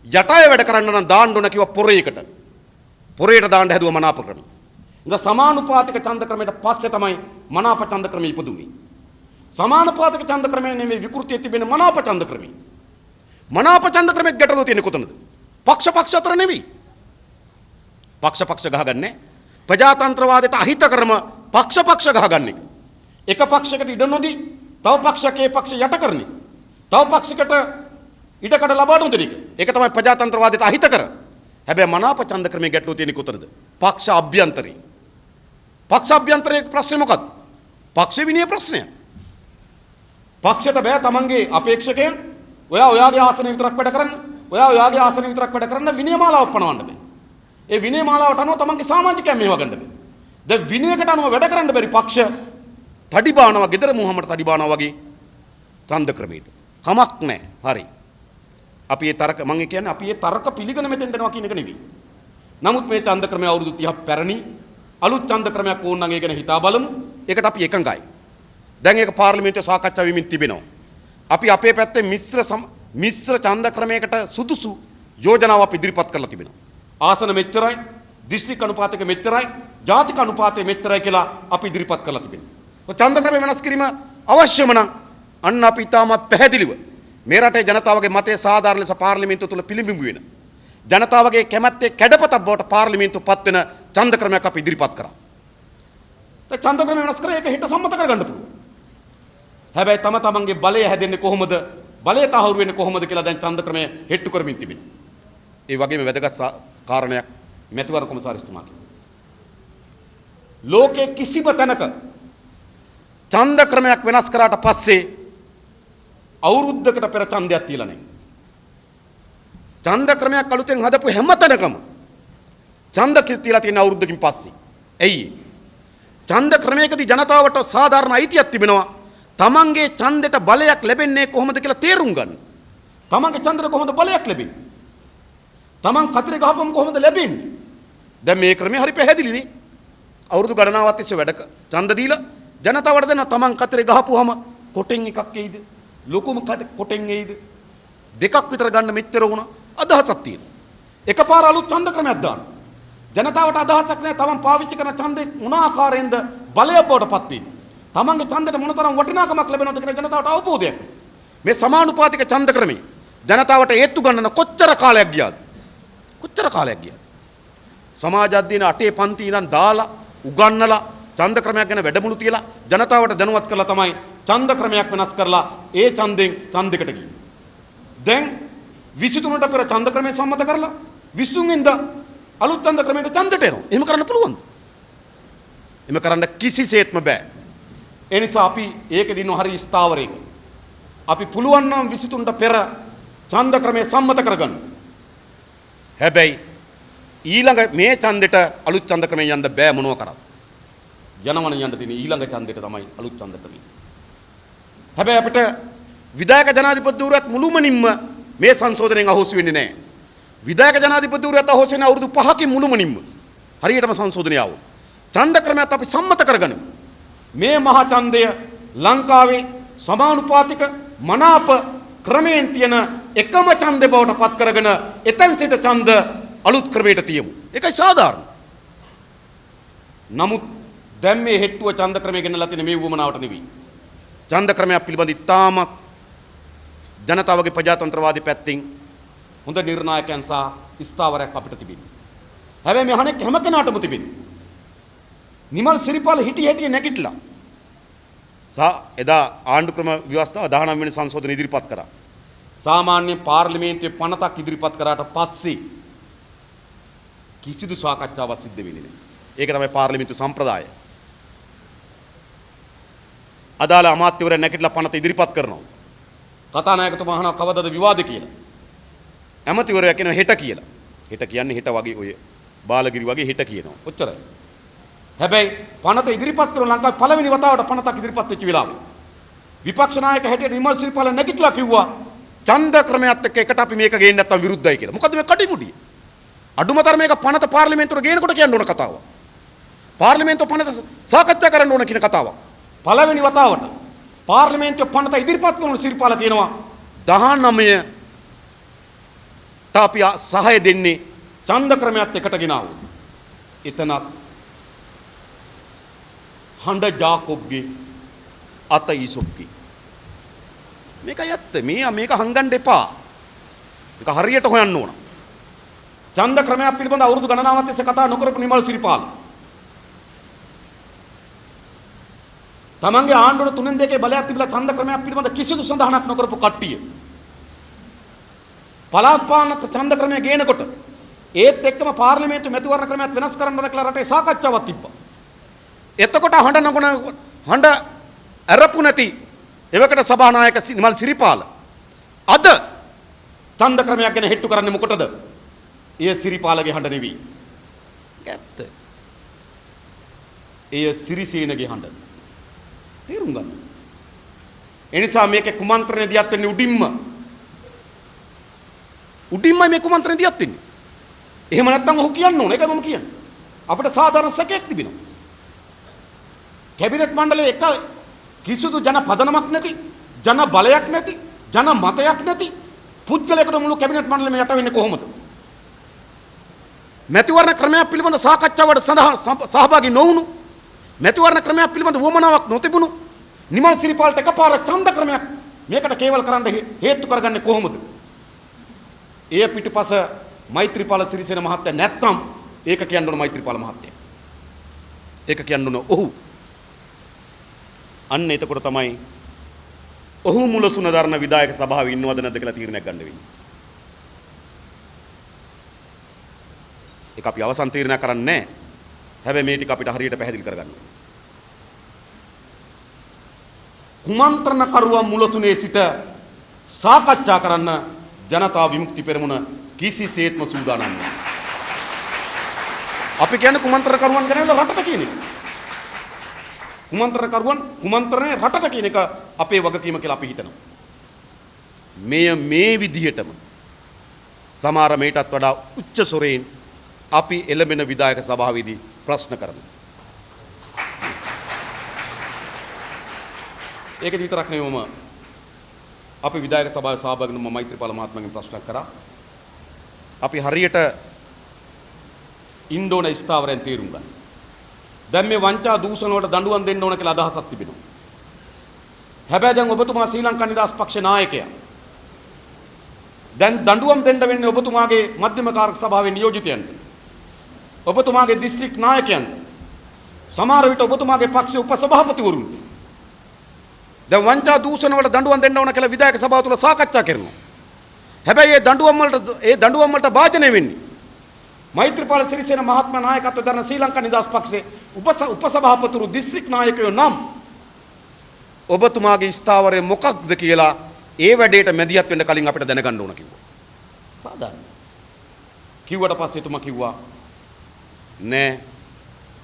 යට අය වැඩ කරන්න නම් දාන්න ඕන කිව්වා පොරේකට. පොරේට දාන්න හැදුවා මනාප ක්‍රමය. ඉතින් සමානුපාතික ඡන්ද ක්‍රමයට පස්සේ තමයි මනාප ඡන්ද ක්‍රමය ඉපදුනේ. සමානුපාතික ඡන්ද ක්‍රමය නෙමෙයි විකෘතිය තිබෙන මනාප ඡන්ද ක්‍රමය. මනාප ඡන්ද ක්‍රමෙත් ගැටලුව තියෙන්නේ කොතනද? පක්ෂ අතර නෙවෙයි. පක්ෂ ගහගන්නේ ප්‍රජාතන්ත්‍රවාදයට අහිත කරම පක්ෂ ගහගන්න එක. එක පක්ෂයකට ඉඩ නොදී තව පක්ෂකේ පක්ෂ යට කරන්නේ. තව පක්ෂයකට ඉඩකඩ ලබා දුන දෙක. ඒක තමයි ප්‍රජාතන්ත්‍රවාදයට අහිත කර. හැබැයි මනාප ඡන්ද ක්‍රමයේ ගැටලුව තියෙන්නේ කොතනද? පක්ෂ අභ්‍යන්තරේ. පක්ෂ අභ්‍යන්තරයේ ප්‍රශ්නේ මොකක්ද? පක්ෂ විනය ප්‍රශ්නය. පක්ෂයට බෑ තමන්ගේ අපේක්ෂකයන් ඔයාගේ ආසනය විතරක් වැඩ කරන්න. ඔයාගේ ආසනය විතරක් වැඩ කරන්න විනය මාලාවක් පනවන්න බෑ. ඒ විනය මාලාවට අනුව තමන්ගේ සමාජිකයන් මේවා ගන්න බෑ. දැන් විනයකට අනුව වැඩ කරන්න බැරි පක්ෂ තඩි බානවා, ගෙදර මුහම්මඩ් තඩි බානවා වගේ ඡන්ද ක්‍රමයට. කමක් නැහැ. හරි. අපි ඒ තරක මම කියන්නේ අපි ඒ තරක පිළිගෙන මෙතෙන්ට යනවා කියන එක නෙවෙයි. නමුත් මේ ඡන්ද ක්‍රමය අවුරුදු 30ක් පැරණි. අලුත් ඡන්ද ක්‍රමයක් ඕන නම් ඒ ගැන හිතා බලමු. ඒකට අපි එකඟයි. දැන් ඒක පාර්ලිමේන්තුවේ සාකච්ඡා වෙමින් තිබෙනවා. අපි අපේ පැත්තේ මිශ්‍ර ඡන්ද ක්‍රමයකට සුදුසු යෝජනාවක් ඉදිරිපත් කරලා තිබෙනවා. ආසන මෙච්චරයි, දිස්ත්‍රික් අනුපාතයක මෙච්චරයි, ජාතික අනුපාතය මෙච්චරයි කියලා අපි ඉදිරිපත් කරලා තිබෙනවා. ඔය ඡන්ද ක්‍රමය වෙනස් කිරීම අවශ්‍යම නම් අන්න අපි තාමත් පැහැදිලිව මේ රටේ ජනතාවගේ මතය සාධාරණ ලෙස පාර්ලිමේන්තුව තුළ පිළිඹු වෙන ජනතාවගේ කැමැත්තේ කැඩපතක් බවට පාර්ලිමේන්තුව පත් වෙන ඡන්ද ක්‍රමයක් අපි ඉදිරිපත් කරා. ඒ ඡන්ද ක්‍රමය වෙනස් කරලා ඒක හිත සම්මත කරගන්න පුළුවන්. හැබැයි තමන්ගේ බලය හැදෙන්නේ කොහොමද? බලය තහවුරු වෙන්නේ කොහොමද කියලා දැන් ඡන්ද ක්‍රමය හෙට්ටු කරමින් තිබෙනවා. ඒ වගේම වැදගත් කාරණයක් මැතිවර කොමසාරිස්තුමා කිව්වා. ලෝකේ කිසිම තැනක ඡන්ද ක්‍රමයක් වෙනස් කරාට පස්සේ අවුරුද්දකට පෙර ඡන්දයක් තියලා නැහැ. ඡන්ද ක්‍රමයක් අලුතෙන් හදපු හැම තැනකම ඡන්ද තියලා තියෙන අවුරුද්දකින් පස්සේ. ඇයි? ඡන්ද ක්‍රමයකදී ජනතාවට සාධාරණ අයිතියක් තිබෙනවා. තමන්ගේ ඡන්දෙට බලයක් ලැබෙන්නේ කොහොමද කියලා තේරුම් ගන්න. තමන්ගේ ඡන්දෙට කොහොමද බලයක් ලැබෙන්නේ? තමන් කතරේ ගහපුවම කොහොමද ලැබෙන්නේ? දැන් මේ ක්‍රමය හරි පැහැදිලිනේ. අවුරුදු ගණනාවක් තිස්සේ වැඩ ඡන්ද දීලා ජනතාවට දෙන තමන් කතරේ ගහපුවම කොටෙන් එකක් එයිද? ලොකුම කොටෙන් එයිද? දෙකක් විතර ගන්න මෙච්චර වුණා අදහසක් තියෙනවා. එකපාර අලුත් ඡන්ද ක්‍රමයක් දාන්න. ජනතාවට අදහසක් නැහැ තමන් පාවිච්චි කරන ඡන්දේ මොන ආකාරයෙන්ද බලය බවට පත් වෙන්නේ. තමන්ගේ ඡන්දයට මොනතරම් වටිනාකමක් ලැබෙනවද කියන ජනතාවට අවබෝධයක්. මේ සමානුපාතික ඡන්ද ක්‍රමයේ ජනතාවට ඒත්තු ගන්නන කොච්චර කාලයක් ගියාද? කොච්චර කාලයක් ගියාද? සමාජ අධ්‍යයන 8 පන්ති ඉඳන් දාලා උගන්වලා ඡන්ද ක්‍රමයක් ගැන වැඩමුළු තියලා ජනතාවට දැනුවත් කරලා තමයි ඡන්ද ක්‍රමයක් වෙනස් කරලා ඒ ඡන්දෙන් ඡන්දයකට ගියේ. දැන් 23ට පෙර ඡන්ද ක්‍රමය සම්මත කරලා 20 වෙනිදා අලුත් ඡන්ද ක්‍රමයට ඡන්දට එනවා. එහෙම කරන්න පුළුවන්ද? එහෙම කරන්න කිසිසේත්ම බෑ. ඒ නිසා අපි ඒකෙදී ඉන්න හරි ස්ථාවරයක. අපි පුළුවන් නම් 23ට පෙර ඡන්ද ක්‍රමය සම්මත කරගන්න. හැබැයි ඊළඟ මේ ඡන්දෙට අලුත් ඡන්ද ක්‍රමයෙන් යන්න බෑ මොනවා කරත්. යනවන යන්න තියෙන ඊළඟ ඡන්දෙට තමයි අලුත් ඡන්ද ක්‍රමය. හැබැයි අපිට විධායක ජනාධිපතිවරුත් මුළුමනින්ම මේ සංශෝධනයෙන් අහෝසි වෙන්නේ නැහැ. විධායක ජනාධිපතිවරුත් අහෝසි වෙන අවුරුදු 5කින් මුළුමනින්ම හරියටම සංශෝධනය ආවොත් ඡන්ද ක්‍රමයක් අපි සම්මත කරගනිමු. මේ මහා ඡන්දය ලංකාවේ සමානුපාතික මනාප ක්‍රමයෙන් තියෙන එකම ඡන්දය බවට පත් කරගෙන එතෙන් සිට ඡන්ද අලුත් ක්‍රමයට තියමු. ඒකයි සාධාරණ. නමුත් දැන් මේ හෙට්ටුව ඡන්ද ක්‍රමය ගෙනලා තියෙන මේ වුවමනාවට නෙවෙයි. ඡන්ද ක්‍රමයක් පිළිබඳ ඉතාමත් ජනතාවගේ ප්‍රජාතන්ත්‍රවාදී පැත්තෙන් හොඳ නිර්ණායකයන් සහ ස්ථාවරයක් අපිට තිබෙනවා. හැබැයි මේ අනෙක් හැම කෙනාටම තිබෙනවා. නිමල් සිරිපාල හිටි හැටි නැගිටලා එදා ආණ්ඩු ක්‍රම ව්‍යවස්ථාව 19 වෙනි සංශෝධන ඉදිරිපත් කරා. සාමාන්‍ය පාර්ලිමේන්තුවේ පනතක් ඉදිරිපත් කරාට පස්සේ කිසිදු සාකච්ඡාවක් සිද්ධ වෙන්නේ නැහැ. ඒක තමයි පාර්ලිමේන්තු සම්ප්‍රදාය. අදාළ අමාත්‍යවරයා නැගිටලා පනත ඉදිරිපත් කරනවා. කතානායකතුමා අහනවා කවදද විවාදේ කියලා. ඇමතිවරයා කියනවා හෙට කියලා. හෙට කියන්නේ හෙට වගේ ඔය බාලගිරි වගේ හෙට කියනවා. ඔච්චරයි. හැබැයි පනත ඉදිරිපත් කරන ලංකාවේ පළවෙනි වතාවට පනතක් ඉදිරිපත් වෙච්ච වෙලාවේ විපක්ෂ නායක හැටියට නිමල් සිරිපාල නැගිටලා කිව්වා ඡන්ද ක්‍රමයට එක්ක එකට අපි මේක ගේන්න නැත්තම් විරුද්ධයි කියලා. මොකද්ද මේ කඩිමුඩිය? අඩුමතර මේක පනත පාර්ලිමේන්තුවට ගේනකොට කියන්න ඕන කතාවක්. පාර්ලිමේන්තුව පනත සාකච්ඡා කරන්න ඕන කියන කතාවක්. පළවෙනි වතාවට පාර්ලිමේන්තුව පනත ඉදිරිපත් කරන සිරිපාල කියනවා 19 තාපිය සහය දෙන්නේ ඡන්ද ක්‍රමයට එකට ගෙනාවු. එතන හඬ ජාකොබ්ගේ අත ඊසොප්ගේ මේක ඇත්ත. මේක හංගන්න එපා. මේක හරියට හොයන්න ඕන. ඡන්ද ක්‍රමයක් පිළිබඳ අවුරුදු ගණනාවක් තිස්සේ කතා නොකරපු නිමල් සිරිපාල තමන්ගේ ආණ්ඩුවට 3/2 බලයක් තිබිලා ඡන්ද ක්‍රමයක් පිළිබඳ කිසිදු සඳහනක් නොකරපු කට්ටිය පළාත් පාලන ඡන්ද ක්‍රමය ගේනකොට ඒත් එක්කම පාර්ලිමේන්තු මැතිවරණ ක්‍රමයක් වෙනස් කරන්න ඕන කියලා රටේ සාකච්ඡාවක් තිබ්බා. එතකොට හඬ අරපු නැති එවකට සභානායක නිමල් සිරිපාල අද ඡන්ද ක්‍රමයක් ගැන හෙට්ටු කරන්නේ මොකටද? එය සිරිපාලගේ හඬ නෙවෙයි. ඇත්ත. එය සිරිසේනගේ හඬ. තේරුම් ගන්න. එනිසා මේකේ කුමන්ත්‍රණය දියත් වෙන්නේ උඩින්මයි මේ කුමන්ත්‍රණය දියත් වෙන්නේ. එහෙම නැත්නම් ඔහු කියන්න ඕන. ඒකයි මම කියන්නේ. අපිට සාධාරණ සැකයක් තිබෙනවා. කැබිනට් මණ්ඩලයේ එක කිසිදු ජන පදනමක් නැති, ජන බලයක් නැති, ජන මතයක් නැති පුද්ගලයෙකුට මුළු කැබිනට් මණ්ඩලෙම යට වෙන්නේ කොහොමද? මැතිවරණ ක්‍රමයක් පිළිබඳ සාකච්ඡාවට සහභාගී නොවුණු, මැතිවරණ ක්‍රමයක් පිළිබඳ වුවමනාවක් නොතිබුණු නිමල් සිරිපාලට එකපාර ඡන්ද ක්‍රමයක් මේකට කේවල කරන්න හේතු කරගන්නේ කොහොමද? එය පිටුපස මෛත්‍රීපාල සිරිසේන මහත්තයා නැත්තම් ඒක කියන්න ඕන මෛත්‍රීපාල මහත්තයා. ඒක කියන්න ඕන ඔහු. අන්න එතකොට තමයි ඔහු මුලසුන දරන විධායක සභාවේ ඉන්නවද නැද්ද කියලා තීරණයක් ගන්න වෙන්නේ. ඒක අපි අවසන් තීරණයක් කරන්නේ නැහැ. හැබැයි මේ ටික අපිට හරියට පැහැදිලි කරගන්න ඕනේ. කුමන්ත්‍රණ කරුවන් මුලසුනේ සිට සාකච්ඡා කරන්න ජනතා විමුක්ති පෙරමුණ කිසිසේත්ම සූදානම් නැහැ. අපි කියන්නේ කුමන්ත්‍රණ කරුවන් ගැන රටට කියන එක. කුමන්ත්‍රණය රටට කියන එක අපේ වගකීම කියලා අපි හිතනවා. මේ විදිහටම සමහර මේටත් වඩා උච්ච ස්වරයෙන් අපි එළඹෙන විධායක සභාවේදී ප්‍රශ්න කරනවා. ඒක විතරක් නෙවෙයිම අපි විධායක සභාවේ සහභාගී වුණ මෛත්‍රීපාල මහත්මයාගෙන් ප්‍රශ්නයක් කරා. අපි හරියට ඉන්ඩෝන ස්ථාවරයන් තේරුම් ගන්න. දැන් මේ වංචා දූෂණ වලට දඬුවම් දෙන්න ඕන කියලා අදහසක් තිබෙනවා. හැබැයි දැන් ඔබතුමා ශ්‍රී ලංකා නිදහස් පක්ෂ නායකයා. දැන් දඬුවම් දෙන්න වෙන්නේ ඔබතුමාගේ මධ්‍යම කාරක සභාවේ නියෝජිතයන්ට. ඔබතුමාගේ දිස්ත්‍රික් නායකයන්ට. සමහර විට ඔබතුමාගේ පක්ෂයේ උපසභාපතිවරුන්ට. දැන් වංචා දූෂණ වලට දඬුවම් දෙන්න ඕන කියලා විධායක සභාව තුල සාකච්ඡා කරනවා. හැබැයි ඒ දඬුවම් වලට භාජනය වෙන්නේ මෛත්‍රීපාල සිරිසේන මහත්මයා නායකත්වයෙන් දරන ශ්‍රී ලංකා නිදහස් පක්ෂයේ උපසභාපතිවරු දිස්ත්‍රික් නායකයෝ නම් ඔබතුමාගේ ස්ථාවරය මොකක්ද කියලා ඒ වැඩේට මැදිහත් වෙන්න කලින් අපිට දැනගන්න ඕන කිව්වා. සාධාරණ. කිව්වට පස්සේ එතුමා කිව්වා නෑ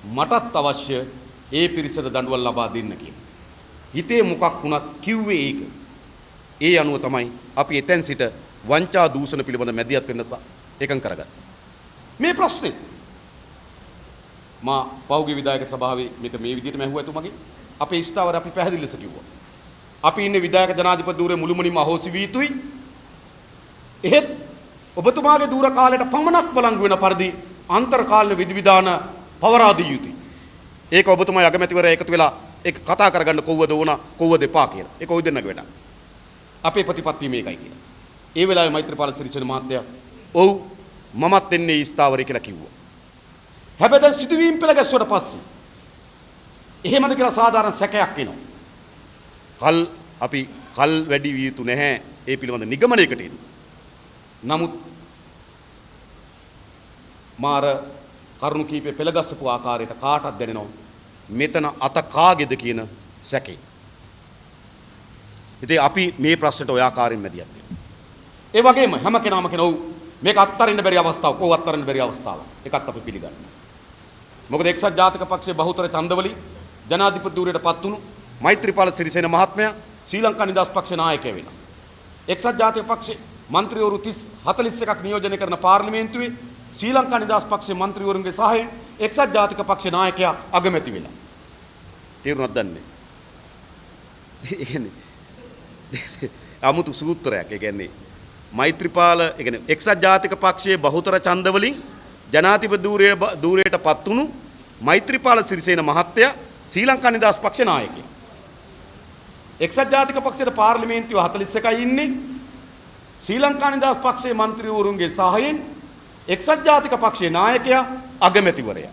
මටත් අවශ්‍ය ඒ පිරිසට දඬුවම් ලබා දෙන්න කියලා. හිතේ මොකක් වුණත් කිව්වේ ඒක. ඒ අනුව තමයි අපි එතෙන් සිට වංචා දූෂණ පිළිබඳ මැදිහත් වෙන්න එකඟ කරගත්තේ. මේ ප්‍රශ්නේ මා පෞගේ විධායක සභාවේ මේක මේ විදිහටම ඇහුවා එතුමගේ අපේ ස්ථාවර අපි පැහැදිලි ලෙස කිව්වා. අපි ඉන්නේ විධායක ජනාධිපති ධූරයේ මුළුමනින්ම අහෝසි වී යුතුයි. එහෙත් ඔබතුමාගේ ධූර කාලයට පමණක් බලංගු වෙන පරිදි අන්තර්කාලීන විධිවිධාන පවරා දිය යුතුයි. ඒක ඔබතුමාගේ අගමැතිවරයා එකතු වෙලා ඒක කතා කරගන්න කොව්වද ඕන කොව්වද එපා කියලා. ඒක ඔය දෙන්නගේ වැඩක්. අපේ ප්‍රතිපත්තිය මේකයි කියලා. ඒ වෙලාවේ මෛත්‍රීපාල සිරිසේන මහත්තයා ඔව් මමත් එන්නේ ස්ථාවරේ කියලා කිව්වා. හැබැයි දැන් සිදුවීම් පෙළ ගැස්සුවට පස්සේ එහෙමද කියලා සාධාරණ සැකයක් එනවා. අපි කල් වැඩි විය යුතු නැහැ ඒ පිළිබඳ නිගමනයකට එන්න. නමුත් මාර කරුණු කීපේ පෙළගස්සපු ආකාරයට කාටවත් දැනෙනවා මෙතන අත කාගේද කියන සැකේ. ඉතින් අපි මේ ප්‍රශ්නට ඔය ආකාරයෙන් මැදිහත් වෙනවා. ඒ වගේම හැම කෙනාම කියනවා මේක අත්තරින්න බැරි අවස්ථාවක්. කොහොම අත්තරින්න බැරි අවස්ථාවක්. ඒකත් අපි පිළිගන්නවා. මොකද එක්සත් ජාතික පක්ෂයේ බහුතර ඡන්දවලින් ජනාධිපති ධූරයට පත් වුණු මෛත්‍රීපාල සිරිසේන මහත්මයා ශ්‍රී ලංකා නිදහස් පක්ෂ නායකයා වෙනවා. එක්සත් ජාතික පක්ෂයේ මන්ත්‍රීවරු 41ක් නියෝජනය කරන පාර්ලිමේන්තුවේ ශ්‍රී ලංකා නිදහස් පක්ෂයේ මන්ත්‍රීවරුන්ගේ සහායෙන් එක්සත් ජාතික පක්ෂ නායකයා අගමැති වෙලා. තේරුණාද දන්නේ? ඒ කියන්නේ අමුතු සූත්‍රයක්. ඒ කියන්නේ මෛත්‍රීපාල ඒ කියන්නේ එක්සත් ජාතික පක්ෂයේ බහුතර ඡන්දවලින් ජනාධිපති ධූරයට පත් වුණු මෛත්‍රීපාල සිරිසේන මහත්තයා ශ්‍රී ලංකා නිදහස් පක්ෂ නායකයා. එක්සත් ජාතික පක්ෂයේ පාර්ලිමේන්තුව 41යි ඉන්නේ. ශ්‍රී ලංකා නිදහස් පක්ෂයේ മന്ത്രിවරුන්ගේ සහායෙන් එක්සත් ජාතික පක්ෂයේ නායකයා අගමැතිවරයා.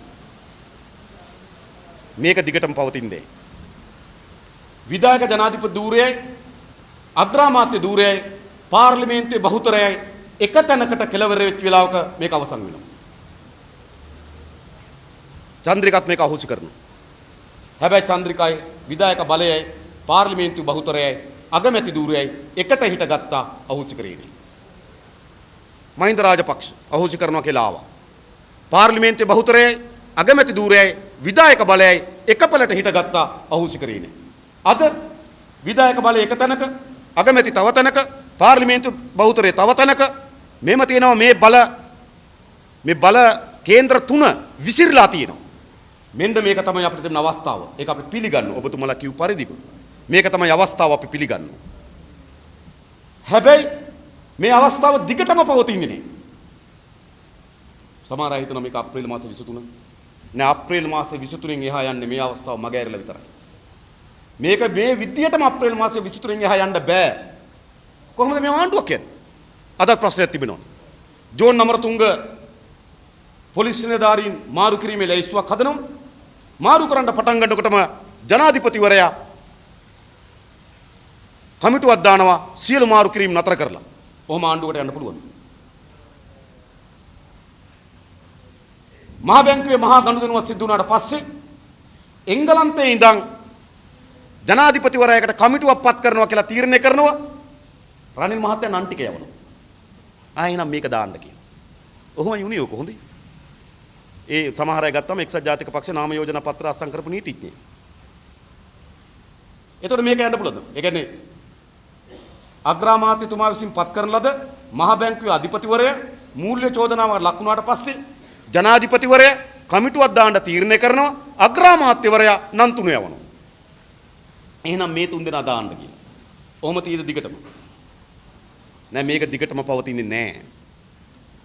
මේක දිගටම පවතින්නේ. විධායක ජනාධිපති ධූරයයි අග්‍රාමාත්‍ය ධූරයයි පාර්ලිමේන්තුවේ බහුතරයයි එක තැනකට කෙලවර වෙච්ච වෙලාවක මේක අවසන් වෙනවා. චන්ද්‍රිකත් මේක අහෝසි කරනවා. හැබැයි චන්ද්‍රිකයි විධායක බලයයි පාර්ලිමේන්තු බහුතරයයි අගමැති ධූරයයි එකට හිටගත්තා අහෝසි කරේනේ. මහින්ද රාජපක්ෂ අහෝසි කරනවා කියලා ආවා. පාර්ලිමේන්තුවේ බහුතරයයි අගමැති ධූරයයි විධායක බලයයි එකපළට හිටගත්තා අහෝසි කරේනේ. අද විධායක බලය එක තැනක අගමැති තව තැනක පාර්ලිමේන්තු බහුතරය තව තැනක මෙහෙම තියෙනවා. මේ බල කේන්ද්‍ර තුන විසිරලා තියෙනවා. මෙන්න මේක තමයි අපිට දෙන අවස්ථාව. ඒක අපි පිළිගන්නවා. ඔබතුමාලා කිව් පරිදිම මේක තමයි අවස්ථාව අපි පිළිගන්නවා. හැබැයි මේ අවස්ථාව දිගටම පවතින්නේ නේ. සමහර අය හිතනවා මේක අප්‍රේල් මාසේ 23 නෑ අප්‍රේල් මාසේ 23න් එහා යන්නේ මේ අවස්ථාව මග ඇරලා විතරයි. මේක මේ විදියටම අප්‍රේල් මාසේ 23න් එහා යන්න බෑ. කොහොමද මේ ආණ්ඩුවක් කියන්නේ? අද ප්‍රශ්නයක් තිබෙනවා. ජෝන් අමරතුංග පොලිස් නිලධාරීන් මාරු කිරීමේ ලැයිස්තුවක් හදනවා. මාරු කරන්න පටන් ගන්නකොටම ජනාධිපතිවරයා කමිටුවක් දානවා සියලු මාරු කිරීම නතර කරලා. ඔහොම ආණ්ඩුවකට යන්න පුළුවන්. මහා බැංකුවේ මහා ගනුදෙනුවක් සිදු වුණාට පස්සේ එංගලන්තයේ ඉඳන් ජනාධිපතිවරයාකට කමිටුවක් පත් කරනවා කියලා තීරණය කරනවා. රනිල් මහත්තයා නන් ටික යවනවා. ආයෙනම් මේක දාන්න කියලා. ඔහොම යුනේ ඔක හොඳයි. ඒ සමහර අය ගත්තම එක්සත් ජාතික පක්ෂ නාම යෝජනා පත්‍ර අත්සන් කරපු නීතිඥයෙක්. එතකොට මේක යන්න පුළුවන්ද? ඒ කියන්නේ අග්‍රාමාත්‍යතුමා විසින් පත් කරන ලද මහා බැංකුවේ අධිපතිවරයා මූල්‍ය චෝදනාවක් ලක් වුණාට පස්සේ ජනාධිපතිවරයා කමිටුවක් දාන්න තීරණය කරනවා. අග්‍රාමාත්‍යවරයා නම් තුන යවනවා. එහෙනම් මේ තුන් දෙනා දාන්න කියලා. ඔහොම තියෙද දිගටම? නෑ මේක දිගටම පවතින්නේ නෑ.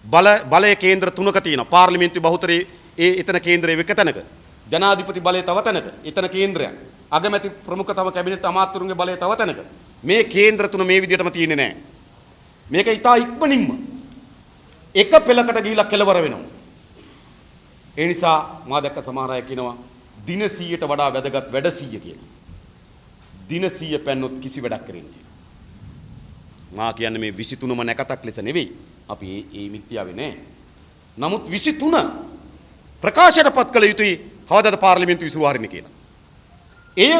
බලය කේන්ද්‍ර තුනක තියෙනවා. පාර්ලිමේන්තු බහුතරයේ එතන කේන්ද්‍රයේ එක තැනක. ජනාධිපති බලය තව තැනක. එතන කේන්ද්‍රයක්. අගමැති ප්‍රමුඛ තම කැබිනට් අමාත්‍යවරුන්ගේ බලය තව තැනක. මේ කේන්ද්‍ර තුන මේ විදිහටම තියෙන්නේ නැහැ. මේක ඉතා ඉක්මනින්ම එක පෙළකට ගිහිලා කෙලවර වෙනවා. ඒ නිසා මා දැක්ක සමහර අය කියනවා දින 100ට වඩා වැදගත් වැඩ 100 කියලා. දින 100 පැන්නොත් කිසි වැඩක් කරන්නේ නැහැ. මා කියන්නේ මේ 23ම නැකතක් ලෙස නෙවෙයි. අපි ඒ මිත්‍යාවේ නෑ. නමුත් 23 ප්‍රකාශයටපත් කළ යුතුයි කවදාද පාර්ලිමේන්තු විසුරු හරින්නේ කියලා. එය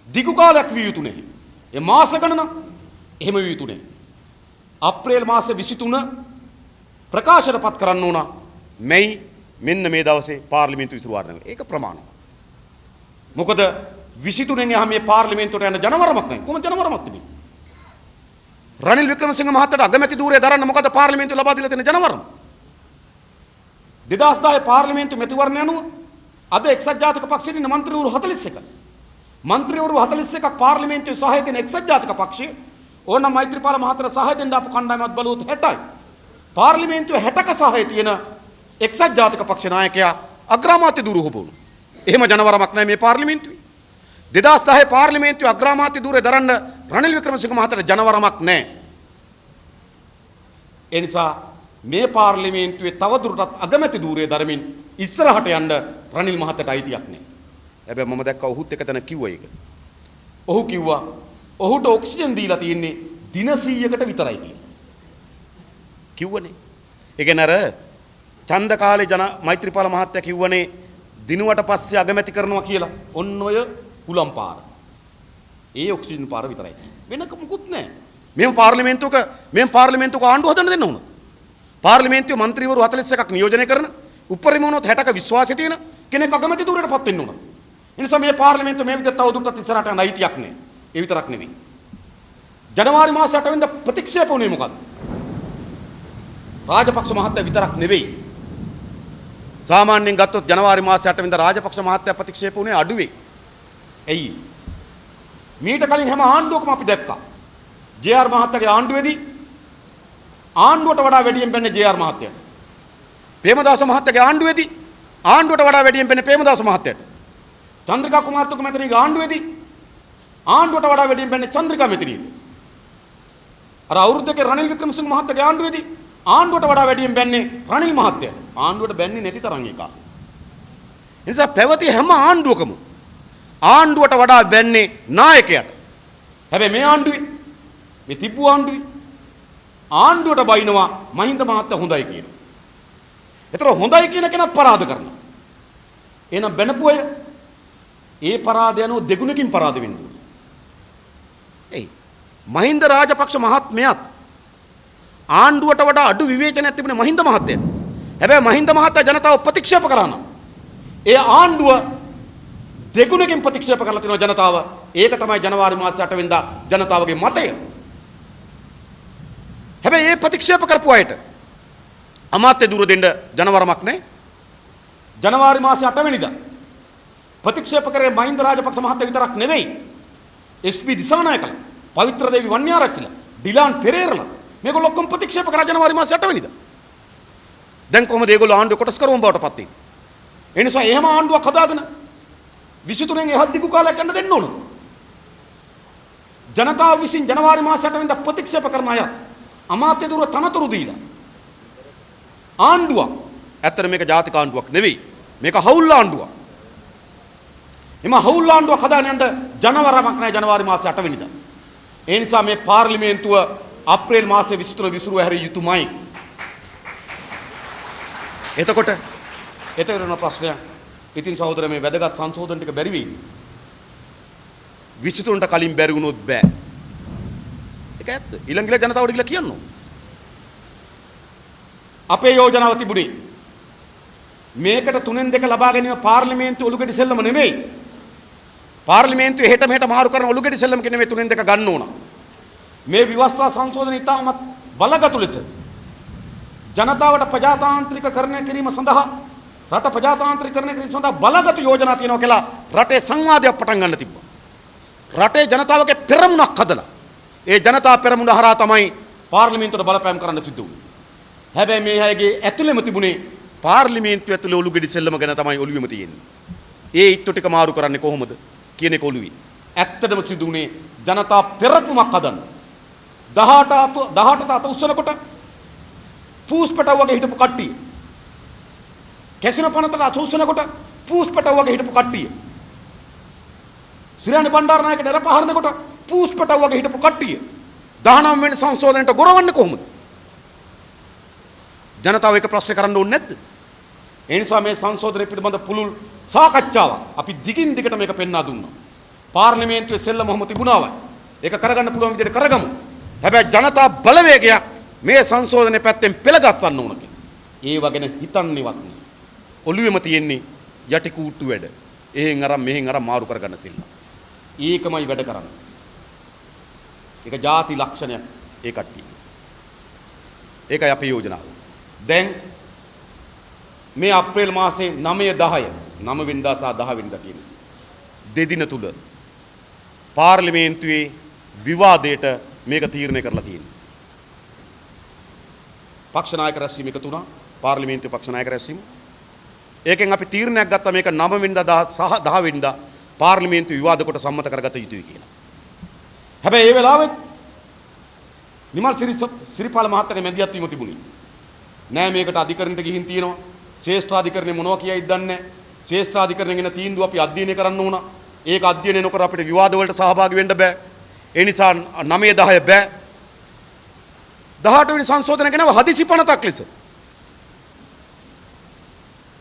දිගු කාලයක් විය යුතු නැහැ. ඒ මාස ගණන එහෙම විය යුතු නැහැ. අප්‍රේල් මාස 23 ප්‍රකාශයටපත් කරන්න ඕන. මෙයි මෙන්න මේ දවසේ පාර්ලිමේන්තු විසුරු හරිනවා. ඒක ප්‍රමාණවත්. මොකද 23 එහා මේ පාර්ලිමේන්තුවට යන ජනවරමක් නැහැ. කොහොමද ජනවරමක් තිබෙන්නේ? රනිල් වික්‍රමසිංහ මහත්තයාට අගමැති ධූරය දරන්න මොකද පාර්ලිමේන්තුව ලබා දීලා තියෙන ජනවරම? 2010 පාර්ලිමේන්තු මැතිවරණ අනුව අද එක්සත් ජාතික පක්ෂයේ ඉන්න മന്ത്രിවරු 41. മന്ത്രിවරු 41ක් පාර්ලිමේන්තුවේ සහාය දෙන එක්සත් ජාතික පක්ෂය ඕනනම් මෛත්‍රීපාල මහත්තයාට සහාය දෙන්න ආපු කණ්ඩායමක් බලුවොත් 60යි. පාර්ලිමේන්තුවේ 60ක සහාය තියෙන එක්සත් ජාතික පක්ෂ නායකයා අග්‍රාමාත්‍ය ධූරය හොබවනවා. එහෙම ජනවරමක් නැහැ මේ පාර්ලිමේන්තුවේ. 2010 පාර්ලිමේන්තුවේ අග්‍රාමාත්‍ය ධූරය දරන්න රනිල් වික්‍රමසිංහ මහත්තයාට ජනවරමක් නැහැ. ඒ නිසා මේ පාර්ලිමේන්තුවේ තවදුරටත් අගමැති ධූරය දරමින් ඉස්සරහට යන්න රනිල් මහත්තයාට අයිතියක් නැහැ. හැබැයි මම දැක්කා ඔහුත් එක තැන කිව්වා ඒක. ඔහු කිව්වා ඔහුට ඔක්සිජන් දීලා තියෙන්නේ දින 100කට විතරයි කියලා. කිව්වනේ. ඒ කියන්නේ අර ඡන්ද කාලේ මෛත්‍රීපාල මහත්තයා කිව්වනේ දිනුවට පස්සේ අගමැති කරනවා කියලා. ඔන්න ඔය කුලම් පාර. ඒ ඔක්සිජන් පාර විතරයි. වෙනක මුකුත් නැහැ. මෙම පාර්ලිමේන්තුවක ආණ්ඩුව හදන්න දෙන්න ඕන. පාර්ලිමේන්තුවේ മന്ത്രിවරු 41ක් නියෝජනය කරන උපරිම වුණොත් 60ක විශ්වාසය තියෙන කෙනෙක් අගමැති ධූරයටපත් වෙන්න ඕන. ඒ නිසා මේ පාර්ලිමේන්තුව මේ විදිහට තවදුරටත් ඉස්සරහට යන අයිතියක් නැහැ. ඒ විතරක් නෙවෙයි. ජනවාරි මාස 8 වෙනිදා ප්‍රතික්ෂේප වුණේ මොකද්ද? රාජපක්ෂ මහත්තයා විතරක් නෙවෙයි. සාමාන්‍යයෙන් ගත්තොත් ජනවාරි මාස 8 වෙනිදා රාජපක්ෂ මහත්තයා ප්‍රතික්ෂේප වුණේ අඩුවේ. ඇයි? මීට කලින් හැම ආණ්ඩුවකම අපි දැක්කා. ජේ.ආර් මහත්තයාගේ ආණ්ඩුවේදී ආණ්ඩුවට වඩා වැඩියෙන් බැන්නේ ජේ.ආර් මහත්තයාට. ප්‍රේමදාස මහත්තයාගේ ආණ්ඩුවේදී ආණ්ඩුවට වඩා වැඩියෙන් බැන්නේ ප්‍රේමදාස මහත්තයාට. චන්ද්‍රිකා කුමාරතුංග මැතිණියගේ ආණ්ඩුවේදී ආණ්ඩුවට වඩා වැඩියෙන් බැන්නේ චන්ද්‍රිකා මැතිණියට. අර අවුරුද්දකේ රනිල් වික්‍රමසිංහ මහත්තයාගේ ආණ්ඩුවේදී ආණ්ඩුවට වඩා වැඩියෙන් බැන්නේ රනිල් මහත්තයා. ආණ්ඩුවට බැන්නේ නැති තරම් එක. ඒ නිසා පැවති හැම ආණ්ඩුවකම ආණ්ඩුවට වඩා බැන්නේ නායකයාට. හැබැයි මේ ආණ්ඩුවේ මේ තිබ්බු ආණ්ඩුවේ ආණ්ඩුවට බයිනවා මහින්ද මහත්තයා හොඳයි කියනවා. ඒතර හොඳයි කියන කෙනා පරාද කරනවා. එහෙනම් බැනපු අය ඒ පරාදය අනුව දෙගුණකින් පරාද වෙන්න ඕනේ. එයි මහින්ද රාජපක්ෂ මහත්මයාත් ආණ්ඩුවට වඩා අඩු විවේචනයක් තිබුණේ මහින්ද මහත්තයාට. හැබැයි මහින්ද මහත්තයා ජනතාව ප්‍රතික්ෂේප කරනවා. ඒ ආණ්ඩුව දෙගුණකින් ප්‍රතික්ෂේප කරලා තිනවා ජනතාව. ඒක තමයි ජනවාරි මාස 8 වෙනිදා ජනතාවගේ මතය. හැබැයි මේ ප්‍රතික්ෂේප කරපු අයට අමාත්‍ය දුර දෙන්න ජනවරමක් නැහැ. ජනවාරි මාස 8 වෙනිදා ප්‍රතික්ෂේප කරේ මහින්ද රාජපක්ෂ මහත්තයා විතරක් නෙවෙයි. එස්.පී. දිසානායකලා, පවිත්‍ර දේවි වන්‍යාරච්චිලා, ඩිලාන් පෙරේරලා මේගොල්ලෝ ඔක්කොම ප්‍රතික්ෂේප කරා ජනවාරි මාස 8 වෙනිදා. දැන් කොහොමද ඒගොල්ලෝ ආණ්ඩුව කොටස් කරුවම් බවට පත් වෙන්නේ? ඒ නිසා එහෙම ආණ්ඩුවක් හදාගෙන 23න් එහා දිගු කාලයක් යන්න දෙන්න ඕන. ජනතාව විසින් ජනවාරි මාස 8 වෙනිදා ප්‍රතික්ෂේප කරන අය අමාත්‍ය දුර තනතුරු දීලා ආණ්ඩුවක්. ඇත්තට මේක ජාතික ආණ්ඩුවක් නෙවෙයි. මේක හවුල් ආණ්ඩුවක්. එම හවුල් ආණ්ඩුවක් හදාගෙන යන්න ජනවරමක් නැහැ ජනවාරි මාස 8 වෙනිදා. ඒ නිසා මේ පාර්ලිමේන්තුව අප්‍රේල් මාසයේ 23 විසිරුව හැරිය යුතුමයි. එතකොට වෙන ප්‍රශ්නයක්. ඉතින් සහෝදර මේ වැදගත් සංශෝධන ටික බැරි වෙයි. 23ට කලින් බැරි වුණොත් බෑ. ඒක ඇත්ත. ඊළඟ ජනතාවට කියලා කියන්න. අපේ යෝජනාව තිබුණේ මේකට 3න් 2 ලබා ගැනීම පාර්ලිමේන්තුව ඔලුගෙඩි සෙල්ලම නෙමෙයි. පාර්ලිමේන්තුවේ හෙට මෙහෙට මාරු කරන ඔලුගෙඩි සෙල්ලම නෙමෙයි 3න් 2 ගන්න ඕන. මේ විවස්ථා සංශෝධන ඉතාමත් බලගතු ලෙස ජනතාවට ප්‍රජාතාන්ත්‍රිකකරණය කිරීම සඳහා රට ප්‍රජාතාන්ත්‍රිකකරණය කිරීම සඳහා බලගතු යෝජනා තියෙනවා කියලා රටේ සංවාදයක් පටන් ගන්න තිබ්බා. රටේ ජනතාවගේ පෙරමුණක් හදලා ඒ ජනතා පෙරමුණ හරහා තමයි පාර්ලිමේන්තුවට බලපෑම් කරන්න සිදු වුනේ. හැබැයි මේ අයගේ ඇතුළෙම තිබුණේ පාර්ලිමේන්තුව ඇතුළේ ඔලුගෙඩි සෙල්ලම ගැන තමයි ඔළුවෙම තියෙන්නේ. ඒ ඉත්තු ටික මාරු කරන්නේ කොහොමද කියන එක ඔළුවේ. ඇත්තටම සිදුුනේ ජනතා පෙරපුමක් හදන්න. 18ට අත උස්සනකොට පූස් පැටව වගේ හිටපු කට්ටිය. කැසිනෝ පනතට අත උස්සනකොට පූස් පැටව වගේ හිටපු කට්ටිය. ශ්‍රීරාණි බණ්ඩාරනායක දරප හරනකොට පූස් පැටව වගේ හිටපු කට්ටිය. 19 වෙනි සංශෝධනයට ගොරවන්නේ කොහොමද? ජනතාව එක ප්‍රශ්න කරන්න ඕනේ නැද්ද? ඒ නිසා මේ සංශෝධනය පිළිබඳ පුළුල් සාකච්ඡාවක් අපි දිගින් දිගට මේක පෙන්වා දුන්නා. පාර්ලිමේන්තුවේ සෙල්ලමම තිබුණාවයි. ඒක කරගන්න පුළුවන් විදිහට කරගමු. හැබැයි ජනතා බලවේගයක් මේ සංශෝධනයේ පැත්තෙන් පෙළගස්සන්න ඕන කියලා. ඒව ගැන හිතන්නේවත් නෑ. ඔළුවේම තියෙන්නේ යටි කූට්ටු වැඩ. එහෙන් අරන් මෙහෙන් අරන් මාරු කරගන්න සිල්ල. ඒකමයි වැඩ කරන්නේ. ඒක ಜಾති ලක්ෂණයක් ඒ කට්ටිය. ඒකයි අපේ යෝජනාව. දැන් මේ අප්‍රේල් මාසේ 9 10 9 වෙනිදා සහ 10 වෙනිදා කියන දෙදින තුල පාර්ලිමේන්තුවේ විවාදයට මේක තීරණය කරලා තියෙනවා. පක්ෂ නායක රැස්වීම එකතු වුණා. පාර්ලිමේන්තුවේ පක්ෂ නායක රැස්වීම. ඒකෙන් අපි තීරණයක් ගත්තා මේක 9 වෙනිදා සහ 10 වෙනිදා පාර්ලිමේන්තු විවාද කොට සම්මත කරගත යුතුයි කියලා. හැබැයි ඒ වෙලාවෙත් නිමල් සිරිපාල මහත්තයාගේ මැදිහත් වීම තිබුණේ. නෑ මේකට අධිකරණයට ගිහින් තියෙනවා. ශ්‍රේෂ්ඨාධිකරණය මොනවා කියයිද දන්නේ නෑ. ශ්‍රේෂ්ඨාධිකරණයෙන් එන තීන්දුව අපි අධ්‍යයනය කරන්න ඕන. ඒක අධ්‍යයනය නොකර අපිට විවාද වලට සහභාගී වෙන්න බෑ. ඒ නිසා 9 10 බෑ. 18 වෙනි සංශෝධනය ගැනව හදිසි පනතක් ලෙස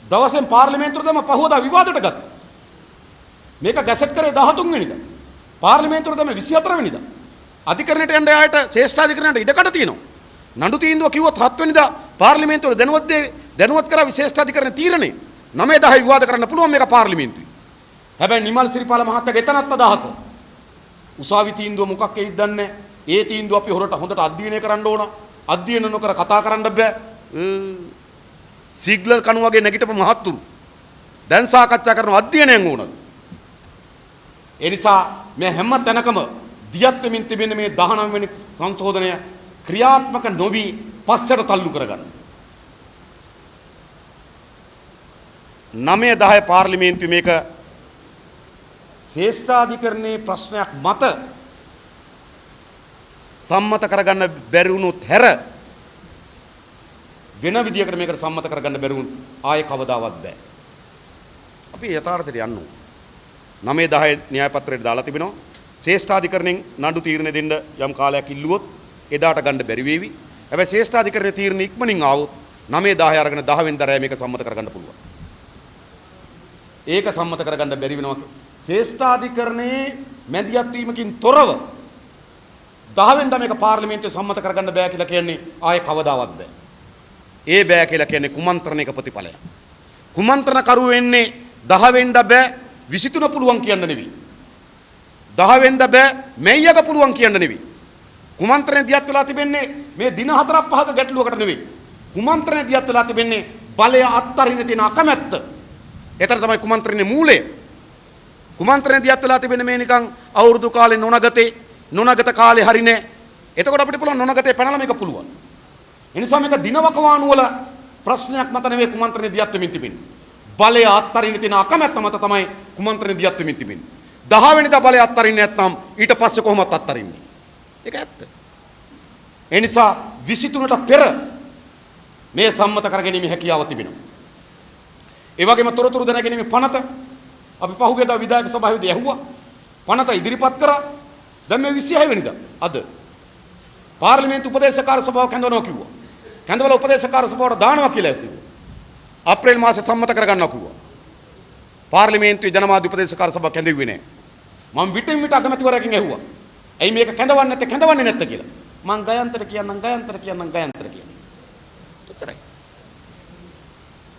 දවසෙන් පාර්ලිමේන්තුවට තම පහවදා විවාදයට ගත්තා. මේක ගැසට් කරේ 13 වෙනිදා. පාර්ලිමේන්තුවට තම 24 වෙනිදා. අධිකරණයට යන්න යායට ශ්‍රේෂ්ඨාධිකරණයට ඉඩකඩ තියෙනවා. නඩු තීන්දුව කිව්වොත් 7 වෙනිදා පාර්ලිමේන්තුවට දැනුවත් කරා විශේෂ්ඨාධිකරණ තීරණේ 9 10 විවාද කරන්න පුළුවන් මේක පාර්ලිමේන්තුවේ. හැබැයි නිමල් සිරිපාල මහත්තයාගේ එතනත් අදහස. උසාවි තීන්දුව මොකක් එයිද දන්නේ නැහැ. ඒ තීන්දුව අපි හොඳට අධ්‍යයනය කරන්න ඕන. අධ්‍යයන නොකර කතා කරන්න බෑ. සිග්නල් කණු වගේ නැගිටපු මහත්තුරු දැන් සාකච්ඡා කරන අධ්‍යයනයෙන් ඕනද? ඒ නිසා මේ හැම තැනකම දියත් වෙමින් තිබෙන මේ 19 වෙනි සංශෝධනය ක්‍රියාත්මක නොවි පස්සට තල්ලු කරගන්න. 9 10 පාර්ලිමේන්තුවේ මේක ශ්‍රේෂ්ඨාධිකරණයේ ප්‍රශ්නයක් මත සම්මත කරගන්න බැරි වුණොත් හැර වෙන විදියකට මේකට සම්මත කරගන්න බැරි වුණොත් ආයේ කවදාවත් බෑ. අපි යථාර්ථයට යන්න ඕන. 9 10 න්‍යාය පත්‍රයට දාලා තිබෙනවා. ශ්‍රේෂ්ඨාධිකරණයෙන් නඩු තීරණ දෙන්න යම් කාලයක් ඉල්ලුවොත් එදාට ගන්න බැරි වේවි. හැබැයි ශ්‍රේෂ්ඨාධිකරණයේ තීරණ ඉක්මනින් ආවොත් 9 10 අරගෙන 10 වෙනිදා රැය මේක සම්මත කරගන්න පුළුවන්. ඒක සම්මත කරගන්න බැරි වෙනවා. ශ්‍රේෂ්ඨාධිකරණයේ මැදිහත් වීමකින් තොරව 10 වෙනිදා මේක පාර්ලිමේන්තුවේ සම්මත කරගන්න බෑ කියලා කියන්නේ ආයේ කවදාවත් බෑ. ඒ බෑ කියලා කියන්නේ කුමන්ත්‍රණයක ප්‍රතිඵලයක්. කුමන්ත්‍රණ කරු වෙන්නේ 10 වෙනිදා බෑ 23 පුළුවන් කියන්න නෙවෙයි. 10 වෙනිදා බෑ මෙයක පුළුවන් කියන්න නෙවෙයි. කුමන්ත්‍රණය දියත් වෙලා තිබෙන්නේ මේ දින 4ක් 5ක ගැටලුවකට නෙවෙයි. කුමන්ත්‍රණය දියත් වෙලා තිබෙන්නේ බලය අත්තරින්න තියෙන අකමැත්ත. ඒතර තමයි කුමන්ත්‍රණයේ මූලය. කුමන්ත්‍රණය දියත් වෙලා තිබෙන්නේ මේ නිකන් අවුරුදු කාලේ නොනගත කාලේ හරිනේ. එතකොට අපිට පුළුවන් නොනගතේ පැනලා මේක පුළුවන්. ඒ නිසා මේක දිනවකවානු වල ප්‍රශ්නයක් මත නෙවෙයි කුමන්ත්‍රණය දියත් වෙමින් තිබෙන්නේ. බලය අත්තරින්න තියෙන අකමැත්ත මත තමයි කුමන්ත්‍රණය දියත් වෙමින් තිබෙන්නේ. 10 වෙනිදා බලය අත්තරින්නේ නැත්නම් ඊට පස්සේ කොහොමවත් අත්තරින්නේ. ඒක ඇත්ත. ඒ නිසා 23ට පෙර මේ සම්මත කරගැනීමේ හැකියාව තිබෙනවා. ඒ වගේම තොරතුරු දැනගැනීමේ පනත අපි පහුගියදා විධායක සභාවේදී ඇහුවා. පනත ඉදිරිපත් කරා. දැන් මේ 26 වෙනිදා අද පාර්ලිමේන්තු උපදේශකාර සභාව කැඳවනවා කිව්වා. කැඳවලා උපදේශකාර සභාවට දානවා කියලා කිව්වා. අප්‍රේල් මාසේ සම්මත කරගන්නවා කිව්වා. පාර්ලිමේන්තුවේ ජනමාධ්‍ය උපදේශකාර සභාව කැඳෙව්වේ නැහැ. මම විටින් විට අගමැතිවරයාගෙන් ඇහුවා. ඇයි මේක කැඳවන්නේ නැත්තේ කියලා. මං ගයන්තර කියන්නම්. උත්තරයි.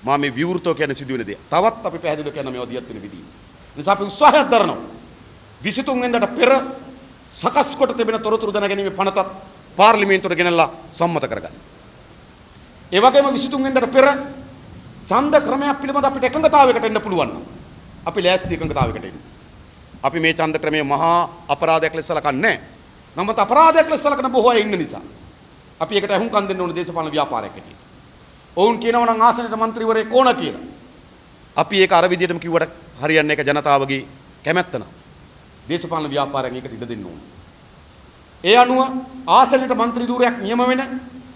මම මේ විවෘතව කියන සිදුවෙන දේ. තවත් අපි පැහැදිලිව කියන මේවා දියත් වෙන විදිහ. නිසා අපි උත්සාහයක් දරනවා. 23 වෙනිදාට පෙර සකස් කොට තිබෙන තොරතුරු දැනගැනීමේ පනතත් පාර්ලිමේන්තුවට ගෙනල්ලා සම්මත කරගන්න. ඒ වගේම 23 වෙනිදාට පෙර ඡන්ද ක්‍රමයක් පිළිබඳ අපිට එකඟතාවයකට එන්න පුළුවන් නම් අපි ලෑස්ති එකඟතාවයකට එන්න. අපි මේ ඡන්ද ක්‍රමය මහා අපරාධයක් ලෙස සලකන්නේ නැහැ. නමුත් අපරාධයක් ලෙස සලකන බොහෝ අය ඉන්න නිසා අපි ඒකට අහුම්කම් දෙන්න ඕන දේශපාලන ව්‍යාපාරයක් ඇටියෙ. ඔවුන් කියනවා නම් ආසනයට മന്ത്രിවරයෙක් ඕන කියලා. අපි ඒක අර විදිහටම කිව්වට හරියන්නේ ඒක ජනතාවගේ කැමැත්ත නම් දේශපාලන ව්‍යාපාරයෙන් ඒකට ඉඩ දෙන්න ඕනේ. ඒ අනුව ආසනයට മന്ത്രി ධූරයක් නියම වෙන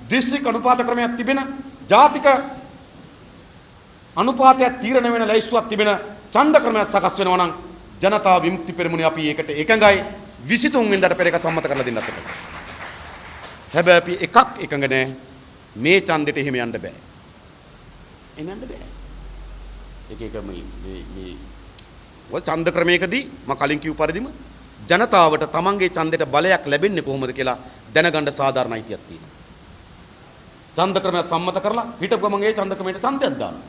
දිස්ත්‍රික් අනුපාත ක්‍රමයක් තිබෙන ජාතික අනුපාතයක් තීරණය වෙන ලැයිස්තුවක් තිබෙන ඡන්ද ක්‍රමයක් සකස් වෙනවා නම් ජනතා විමුක්ති පෙරමුණේ අපි ඒකට එකඟයි 23 වෙනිදාට පෙර එක සම්මත කරලා දෙන්නත් එක. හැබැයි අපි එකක් එකඟ නැහැ මේ ඡන්දෙට එහෙම යන්න බෑ. එහෙම යන්න බෑ. එක මේ ඔය ඡන්ද ක්‍රමයකදී මම කලින් කිව්ව පරිදිම ජනතාවට තමන්ගේ ඡන්දෙට බලයක් ලැබෙන්නේ කොහොමද කියලා දැනගන්න සාධාරණ අයිතියක් තියෙනවා. ඡන්ද ක්‍රමය සම්මත කරලා හිටපු ගමන් ඒ ඡන්ද ක්‍රමයට ඡන්දයක් දානවා.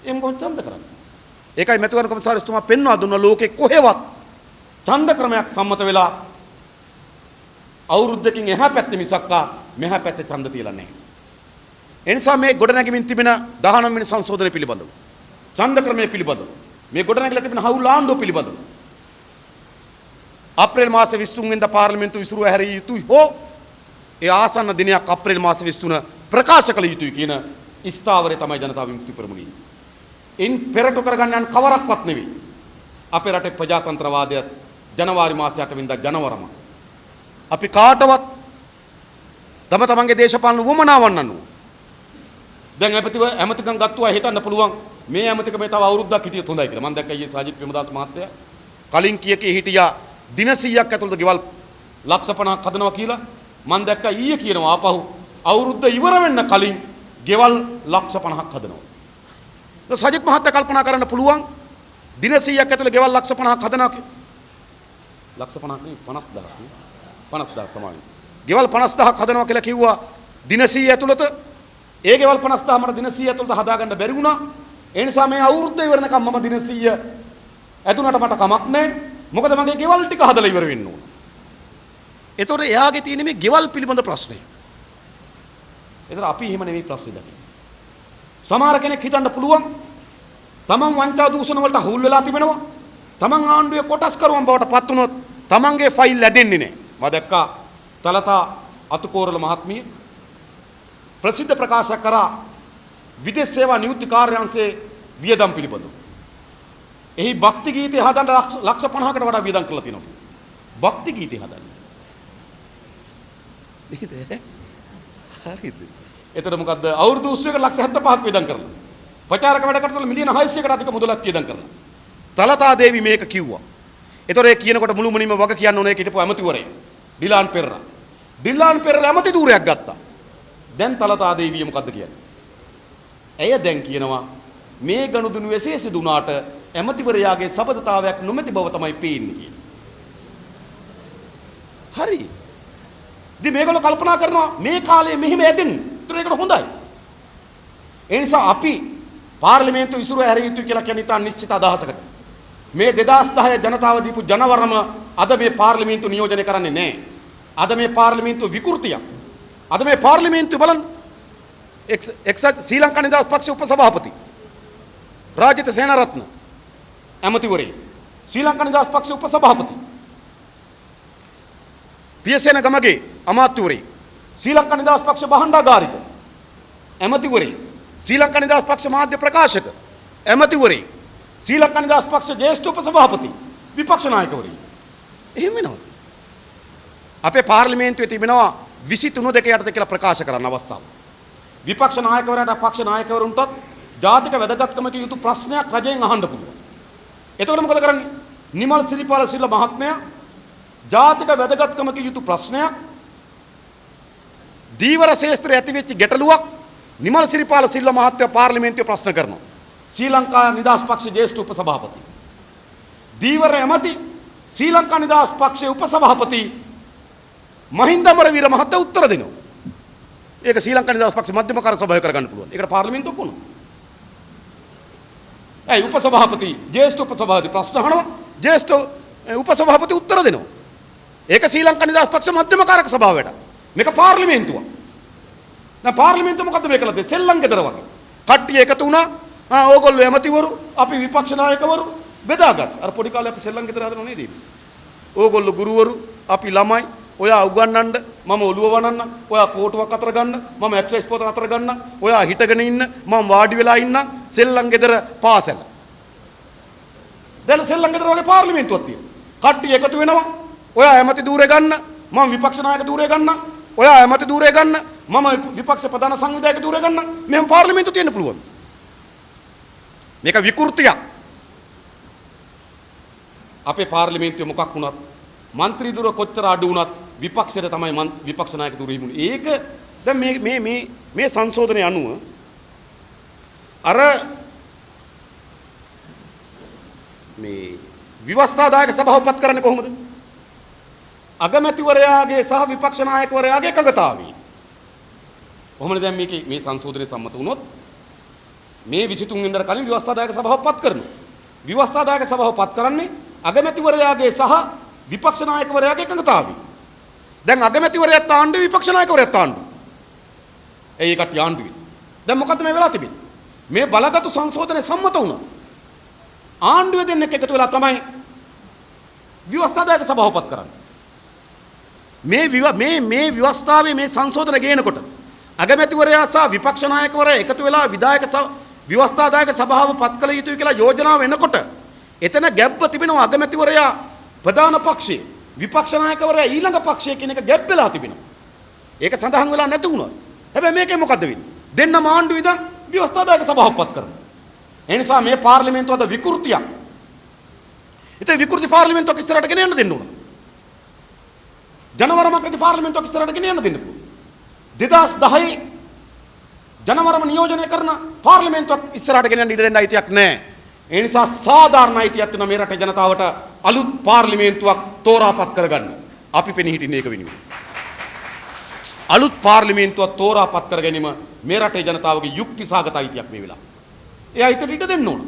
එහෙම කොහොමද ඡන්ද කරන්නේ? ඒකයි මෙතුණු කොමසාරිස්තුමා පෙන්වා දුන්න ලෝකේ කොහෙවත් ඡන්ද ක්‍රමයක් සම්මත වෙලා අවුරුද්දකින් එහා පැත්තේ මිසක්කා මෙහා පැත්තේ ඡන්ද තියලා නැහැ. ඒ නිසා මේ ගොඩනැගෙමින් තිබෙන 19 වෙනි සංශෝධනය පිළිබඳව ඡන්ද ක්‍රමය පිළිබඳව මේ ගොඩනැගිලා තිබෙන හවුල් ආණ්ඩුව පිළිබඳව අප්‍රේල් මාස 23 වෙනිදා පාර්ලිමේන්තුව විසිරුවා හැරිය යුතුයි හෝ ඒ ආසන්න දිනයක් අප්‍රේල් මාස 23 ප්‍රකාශ කළ යුතුයි කියන ස්ථාවරය තමයි ජනතා විමුක්ති පෙරමුණේ. ඉන් පෙරට කරගන්න යන කවරක්වත් නෙවෙයි. අපේ රටේ ප්‍රජාතන්ත්‍රවාදය ජනවාරි මාස 8 වෙනිදා ජනවරම. අපි කාටවත් තමන්ගේ දේශපාලන වමනාවන් අනුව දැන් ඇමතිකම් ගත්තා හිතන්න පුළුවන් මේ ඇමතිකම තව අවුරුද්දක් හිටියොත් හොඳයි කියලා. මම දැක්කා ඊයේ සාජිත් ප්‍රේමදාස මහත්තයා කලින් කීකේ හිටියා දින 100ක් ඇතුළත ගෙවල් ලක්ෂ 50ක් හදනවා කියලා. මම දැක්කා ඊයේ කියනවා ආපහු අවුරුද්ද ඉවර වෙන්න කලින් ගෙවල් ලක්ෂ 50ක් හදනවා. සජිත් මහත්තයා කල්පනා කරන්න පුළුවන් දින 100ක් ඇතුළත ගෙවල් ලක්ෂ 50ක් හදනවා කියලා. ලක්ෂ 50ක් නෙවෙයි 50000 සමානයි. ගෙවල් 50000ක් හදනවා කියලා කිව්වා දින 100 ඇතුළත. ඒ ගෙවල් 50000 මට දින 100 ඇතුළත හදාගන්න බැරි වුණා. ඒ නිසා මේ අවුරුද්ද ඉවරනකම් මම දින 100 ඇතුණට මට කමක් නැහැ. මොකද මගේ ගෙවල් ටික හදලා ඉවර වෙන්න ඕන. ඒතකොට එයාගේ තියෙන මේ ගෙවල් පිළිබඳ ප්‍රශ්නය. ඒතර අපි එහෙම නෙවෙයි ප්‍රශ්නේ දකින්නේ. සමහර කෙනෙක් හිතන්න පුළුවන් තමන් වංචා දූෂණ වලට හුල් වෙලා තිබෙනවා. තමන් ආණ්ඩුවේ කොටස් කරුවන් බවට පත් වුණොත් තමන්ගේ ෆයිල් ලැබෙන්නේ නැහැ. මම දැක්කා තලතා අතුකෝරළ මහත්මිය ප්‍රසිද්ධ ප්‍රකාශයක් කරා විදේශ සේවා නියුක්ති කාර්යාංශයේ වියදම් පිළිබඳව. එහි භක්ති ගීතය හදන්න ලක්ෂ 50කට වඩා වියදම් කරලා තියෙනවා. භක්ති ගීතය හදන්න. නේද? හරිද? එතකොට මොකද්ද? අවුරුදු 30කට ලක්ෂ 75ක් වියදම් කරලා. ප්‍රචාරක වැඩ කටයුතු මිලියන 600කට අධික මුදලක් වියදම් කරලා. තලතා දේවි මේක කිව්වා. එතකොට ඒ කියනකොට මුළුමනින්ම වග කියන්න ඕනේ හිටපු ඇමතිවරයා. ඩිලාන් පෙරරා. ඩිලාන් පෙරරා ඇමති ධූරයක් ගත්තා. දැන් තලතා දේවිය මොකද්ද කියන්නේ? ඇය දැන් කියනවා මේ ගනුදෙනු එසේ සිදු වුණාට ඇමතිවරයාගේ සබඳතාවයක් නොමැති බව තමයි පේන්නේ කියලා. හරි. ඉතින් මේගොල්ලෝ කල්පනා කරනවා මේ කාලේ මෙහිම ඇදෙන්න. ඒතර ඒකට හොඳයි. ඒ නිසා අපි පාර්ලිමේන්තුව ඉසුරු හැරිය යුතුයි කියලා කියන ඉතා නිශ්චිත අදහසකට මේ 2010 ජනතාව දීපු ජනවරම අද මේ පාර්ලිමේන්තුව නියෝජනය කරන්නේ නැහැ. අද මේ පාර්ලිමේන්තුව විකෘතියක්. අද මේ පාර්ලිමේන්තුව බලන්න එක්සත් ශ්‍රී ලංකා නිදහස් පක්ෂ උපසභාපති රාජිත සේනාරත්න ඇමතිවරේ ශ්‍රී ලංකා නිදහස් පක්ෂ උපසභාපති පියසේන ගමගේ අමාත්‍යවරේ ශ්‍රී ලංකා නිදහස් පක්ෂ භාණ්ඩාගාරික ඇමතිවරේ ශ්‍රී ලංකා නිදහස් පක්ෂ මාධ්‍ය ප්‍රකාශක ඇමතිවරේ ශ්‍රී ලංකා නිදහස් පක්ෂ ජ්‍යෙෂ්ඨ උපසභාපති විපක්ෂ නායකවරේ එහෙම වෙනවා. අපේ පාර්ලිමේන්තුවේ තිබෙනවා 23 දෙක යටතේ කියලා ප්‍රකාශ කරන අවස්ථාව. විපක්ෂ නායකවරයාට පක්ෂ නායකවරුන්ටත් ජාතික වැදගත්කමක යුතු ප්‍රශ්නයක් රජයෙන් අහන්න පුළුවන්. එතකොට මොකද කරන්නේ? නිමල් සිරිපාල සිල්වා මහත්මයා ජාතික වැදගත්කමක යුතු ප්‍රශ්නයක් දීවර ශේෂ්ත්‍රයේ ඇතිවෙච්ච ගැටලුවක් නිමල් සිරිපාල සිල්වා මහත්මයා පාර්ලිමේන්තුවේ ප්‍රශ්න කරනවා. ශ්‍රී ලංකා නිදහස් පක්ෂ ජ්‍යෙෂ්ඨ උපසභාපති දීවර ඇමති ශ්‍රී ලංකා නිදහස් පක්ෂයේ උපසභාපති මහින්ද අමරවීර මහත්තයා උත්තර දෙනවා. ඒක ශ්‍රී ලංකා නිදහස් පක්ෂ මධ්‍යම කාර්ය සභාවේ කරගන්න පුළුවන්. ඒකට පාර්ලිමේන්තුව කොහොමද? ඒ උපසභාපති ජ්‍යෙෂ්ඨ උපසභාපති ප්‍රශ්න අහනවා. ජ්‍යෙෂ්ඨ උපසභාපති උත්තර දෙනවා. ඒක ශ්‍රී ලංකා නිදහස් පක්ෂ මධ්‍යම කාර්ය සභාවට. මේක පාර්ලිමේන්තුව. දැන් පාර්ලිමේන්තුව මොකද්ද මේ කළේ? සෙල්ලම් ගෙදර වගේ. කට්ටිය එකතු වුණා. ඕගොල්ලෝ ඇමතිවරු, අපි විපක්ෂ නායකවරු බෙදාගත්තා. අර පොඩි කාලේ අපි සෙල්ලම් ගෙදර හදනව නේද? ඕගොල්ලෝ ගුරුවරු, අපි ළමයි ඔයා උගන්වන්න මම ඔළුව වනන්න ඔයා කෝටුවක් අතර ගන්න මම එක්සර්සයිස් පොත අතර ගන්න ඔයා හිටගෙන ඉන්න මම වාඩි වෙලා ඉන්න සෙල්ලම් ගෙදර පාසල දැන් සෙල්ලම් ගෙදර වගේ පාර්ලිමේන්තුවක් තියෙනවා. කට්ටිය එකතු වෙනවා. ඔයා ඇමති ධූරය ගන්න, මම විපක්ෂ නායක ධූරය ගන්න. ඔයා ඇමති ධූරය ගන්න, මම විපක්ෂ ප්‍රධාන සංවිධායක ධූරය ගන්න. මෙහෙම පාර්ලිමේන්තුව තියෙන්න පුළුවන්. මේක විකෘතියක්. අපේ පාර්ලිමේන්තුවේ මොකක් වුණත් മന്ത്രി ධූර කොච්චර අඩු වුණත් විපක්ෂයට තමයි විපක්ෂ නායක ධූරය හිමුනේ. ඒක දැන් මේ සංශෝධනය අනුව අර මේ විවස්ථාදායක සභාව පත් කරන්නේ කොහොමද? අගමැතිවරයාගේ සහ විපක්ෂ නායකවරයාගේ එකගතාවය. කොහොමද දැන් මේ සංශෝධනයේ සම්මත වුණොත් මේ 23 වෙනිදාට කලින් විවස්ථාදායක සභාව පත් කරනවා. විවස්ථාදායක සභාව පත් කරන්නේ අගමැතිවරයාගේ සහ විපක්ෂ නායකවරයාගේ එකගතාවය. දැන් අගමැතිවරයාත් ආණ්ඩුවේ විපක්ෂ නායකවරයාත් ආණ්ඩුවේ. ඒ කට්ටිය ආණ්ඩුවේ. දැන් මොකද්ද මේ වෙලා තිබෙන්නේ? මේ බලගත් සංශෝධනයේ සම්මත වුණා. ආණ්ඩුවේ දෙන්නෙක් එකතු වෙලා තමයි විවස්ථාදායක සභාව පත් කරන්නේ. මේ විවස්ථාවේ මේ සංශෝධන ගේනකොට අගමැතිවරයා සහ විපක්ෂ නායකවරයා එකතු වෙලා විවස්ථාදායක සභාව පත් කළ යුතුයි කියලා යෝජනාව එනකොට එතන ගැබ්බ තිබෙනවා. අගමැතිවරයා ප්‍රධාන පක්ෂයේ, විපක්ෂ නායකවරයා ඊළඟ පක්ෂයේ කියන එක ගැබ් වෙලා තිබෙනවා. ඒක සඳහන් වෙලා නැති වුණා. හැබැයි මේකේ මොකද්ද වෙන්නේ? දෙන්නම ආණ්ඩුවේ ඉඳන් විවස්ථාදායක සභාව පත් කරනවා. ඒ නිසා මේ පාර්ලිමේන්තුව අද විකෘතියක්. ඉතින් විකෘති පාර්ලිමේන්තුවක් ඉස්සරහට ගෙන යන්න දෙන්න ඕන. ජනවරමකදී පාර්ලිමේන්තුවක් ඉස්සරහට ගෙන යන්න දෙන්න පුළුවන්. 2010 ජනවරම නියෝජනය කරන පාර්ලිමේන්තුවක් ඉස්සරහට ගෙන යන්න ඉඩ දෙන්න අයිතියක් නැහැ. ඒ නිසා සාධාරණ අයිතියක් තියෙනවා මේ රටේ ජනතාවට අලුත් පාර්ලිමේන්තුවක් තෝරාපත් කරගන්න. අපි පෙනී හිටින්නේ ඒක වෙනුවෙන්. අලුත් පාර්ලිමේන්තුවක් තෝරාපත් කර ගැනීම මේ රටේ ජනතාවගේ යුක්තිසහගත අයිතියක් මේ වෙලාව. ඒ අයිතියට ඉඩ දෙන්න ඕන.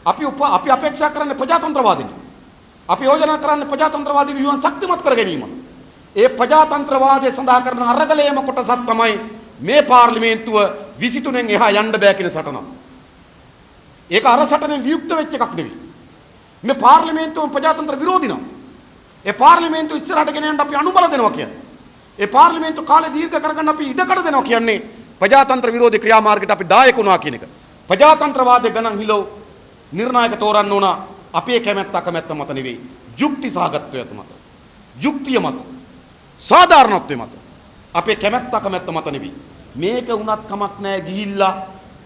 අපි අපේක්ෂා කරන්නේ ප්‍රජාතන්ත්‍රවාදීනි. අපි යෝජනා කරන්නේ ප්‍රජාතන්ත්‍රවාදී ව්‍යුහයන් ශක්තිමත් කර ගැනීම. ඒ ප්‍රජාතන්ත්‍රවාදයේ සඳහා කරන අරගලයේම කොටසක් තමයි මේ පාර්ලිමේන්තුව 23න් එහා යන්න බෑ කියන සටන. ඒක අර සටනේ වියුක්ත වෙච්ච එකක් නෙවෙයි. මේ පාර්ලිමේන්තුව ප්‍රජාතන්ත්‍ර විරෝධී නම් ඒ පාර්ලිමේන්තුව ඉස්සරහට ගෙන යන්න අපි අනුබල දෙනවා කියන්නේ. ඒ පාර්ලිමේන්තුව කාලය දීර්ඝ කරගන්න අපි ඉඩකඩ දෙනවා කියන්නේ ප්‍රජාතන්ත්‍ර විරෝධී ක්‍රියාමාර්ගයට අපි දායක වුණා කියන එක. ප්‍රජාතන්ත්‍රවාදයේ ගණන් හිලව නිර්ණායක තෝරන්න ඕන අපේ කැමැත්ත අකමැත්ත මත නෙවෙයි. යුක්ති සහගතත්වය මත. යුක්තිය මත. සාධාරණත්වය මත. අපේ කැමැත්ත අකමැත්ත මත නෙවෙයි. මේක වුණත් කමක් නැහැ ගිහිල්ලා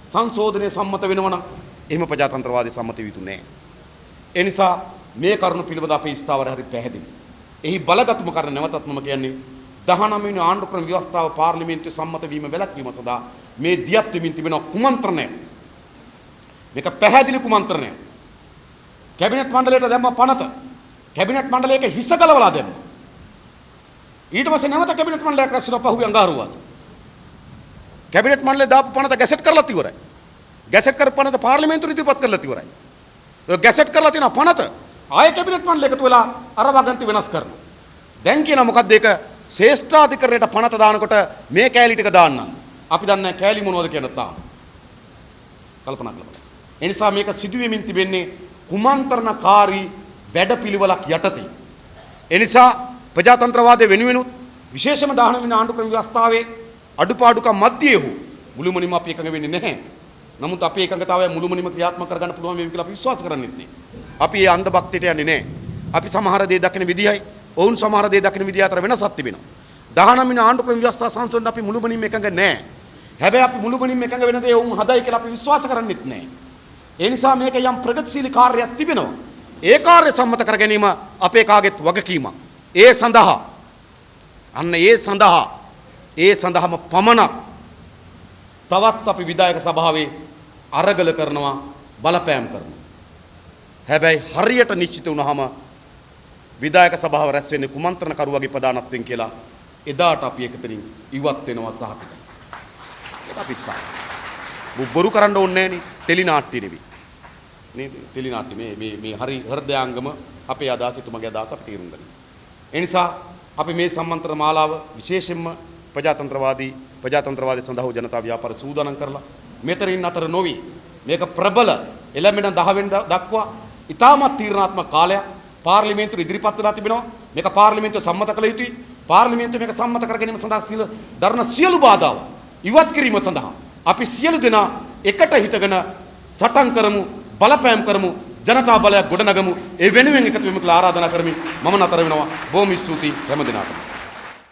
සංශෝධනයේ සම්මත වෙනවනම් එහෙම ප්‍රජාතන්ත්‍රවාදී සම්මත විය යුතු නැහැ. ඒ නිසා මේ කරුණු පිළිබඳ අපේ ස්ථාවර හරි පැහැදිලි. එහි බලගතුම කරන නැවතත් මම කියන්නේ 19 වෙනි ආණ්ඩු ක්‍රම ව්‍යවස්ථාව පාර්ලිමේන්තුවේ සම්මත වීම වැළැක්වීම සඳහා මේ දියත් වෙමින් තිබෙන කුමන්ත්‍රණය. මේක පැහැදිලි කුමන්ත්‍රණය. කැබිනට් මණ්ඩලයට දැම්ම පනත. කැබිනට් මණ්ඩලයක හිස ගලවලා දැම්මා. ඊට පස්සේ නැවත කැබිනට් මණ්ඩලයක් රැස් වෙනවා පහුගිය අඟහරුවාද. කැබිනට් මණ්ඩලය දාපු පනත ගැසට් කරලා ඉවරයි. ගැසට් කරපු පනත පාර්ලිමේන්තුවට ඉදිරිපත් කරලා ඉවරයි. ඒ ගැසට් කරලා තියෙන පනත ආයෙ කැබිනට් මණ්ඩලය එකතු වෙලා අර වගන්ති වෙනස් කරනවා. දැන් කියන මොකද්ද ඒක ශ්‍රේෂ්ඨාධිකරණයට පනත දානකොට මේ කෑලි ටික දාන්න. අපි දන්නේ කෑලි මොනවද කියන තාම. කල්පනා කරලා. ඒ නිසා මේක සිදුවෙමින් තිබෙන්නේ කුමන්ත්‍රණකාරී වැඩපිළිවෙලක් යටතේ. ඒ නිසා ප්‍රජාතන්ත්‍රවාදයේ වෙනුවෙනුත් විශේෂම 19 වෙනි ආණ්ඩු ක්‍රම ව්‍යවස්ථාවේ අඩුපාඩුකම් මැදියේ හෝ මුළුමනින්ම අපි එකඟ වෙන්නේ නැහැ. නමුත් අපේ එකඟතාවය මුළුමනින්ම ක්‍රියාත්මක කරගන්න පුළුවන් වේවි කියලා අපි විශ්වාස කරන්නේ නැහැ. අපි මේ අන්ධ භක්තියට යන්නේ නැහැ. අපි සමහර දේ දකින විදියයි ඔවුන් සමහර දේ දකින විදිය අතර වෙනසක් තිබෙනවා. 19 වෙනි ආණ්ඩු ක්‍රම ව්‍යවස්ථා සංශෝධන අපි මුළුමනින්ම එකඟ නැහැ. හැබැයි අපි මුළුමනින්ම එකඟ වෙන දේ ඔවුන් හදයි කියලා අපි විශ්වාස කරන්නේත් නැහැ. ඒ නිසා මේක යම් ප්‍රගතිශීලී කාර්යයක් තිබෙනවා. ඒ කාර්ය සම්මත කර ගැනීම අපේ කාගෙත් වගකීමක්. ඒ සඳහාම පමණක් තවත් අපි විධායක සභාවේ අරගල කරනවා බලපෑම් කරනවා. හැබැයි හරියට නිශ්චිත වුණාම විධායක සභාව රැස් වෙන්නේ කුමන්ත්‍රණකරුවගේ ප්‍රධානත්වයෙන් කියලා එදාට අපි එකතරින් ඉවත් වෙනවා සහතිකයි. ඒක අපි ස්ථාන. බොරු කරන්න ඕනේ නෑනේ ටෙලි නාට්‍ය නෙවෙයි. නේද? ටෙලි නාට්‍ය මේ හරි හෘදයාංගම අපේ අදහස තුමගේ අදහස අපි තේරුම් ගන්න. ඒ නිසා අපි මේ සම්මන්ත්‍රණ මාලාව විශේෂයෙන්ම ප්‍රජාතන්ත්‍රවාදී සඳහා ජනතා ව්‍යාපාර සූදානම් කරලා මෙතරින් අතර නොවි මේක ප්‍රබල එළඹෙන 10 වෙනිදා දක්වා ඉතාමත් තීරණාත්මක කාලයක් පාර්ලිමේන්තුව ඉදිරිපත් වෙලා තිබෙනවා. මේක පාර්ලිමේන්තුව සම්මත කළ යුතුයි. පාර්ලිමේන්තුව මේක සම්මත කර ගැනීම සඳහා දරන සියලු බාධාව ඉවත් කිරීම සඳහා අපි සියලු දෙනා එකට හිතගෙන සටන් කරමු, බලපෑම් කරමු. ජනතා බලයක් ගොඩනගමු. ඒ වෙනුවෙන් එකතු වෙමු කියලා ආරාධනා කරමින් මම නතර වෙනවා. බොහොම ස්තුතියි හැම දිනකටම.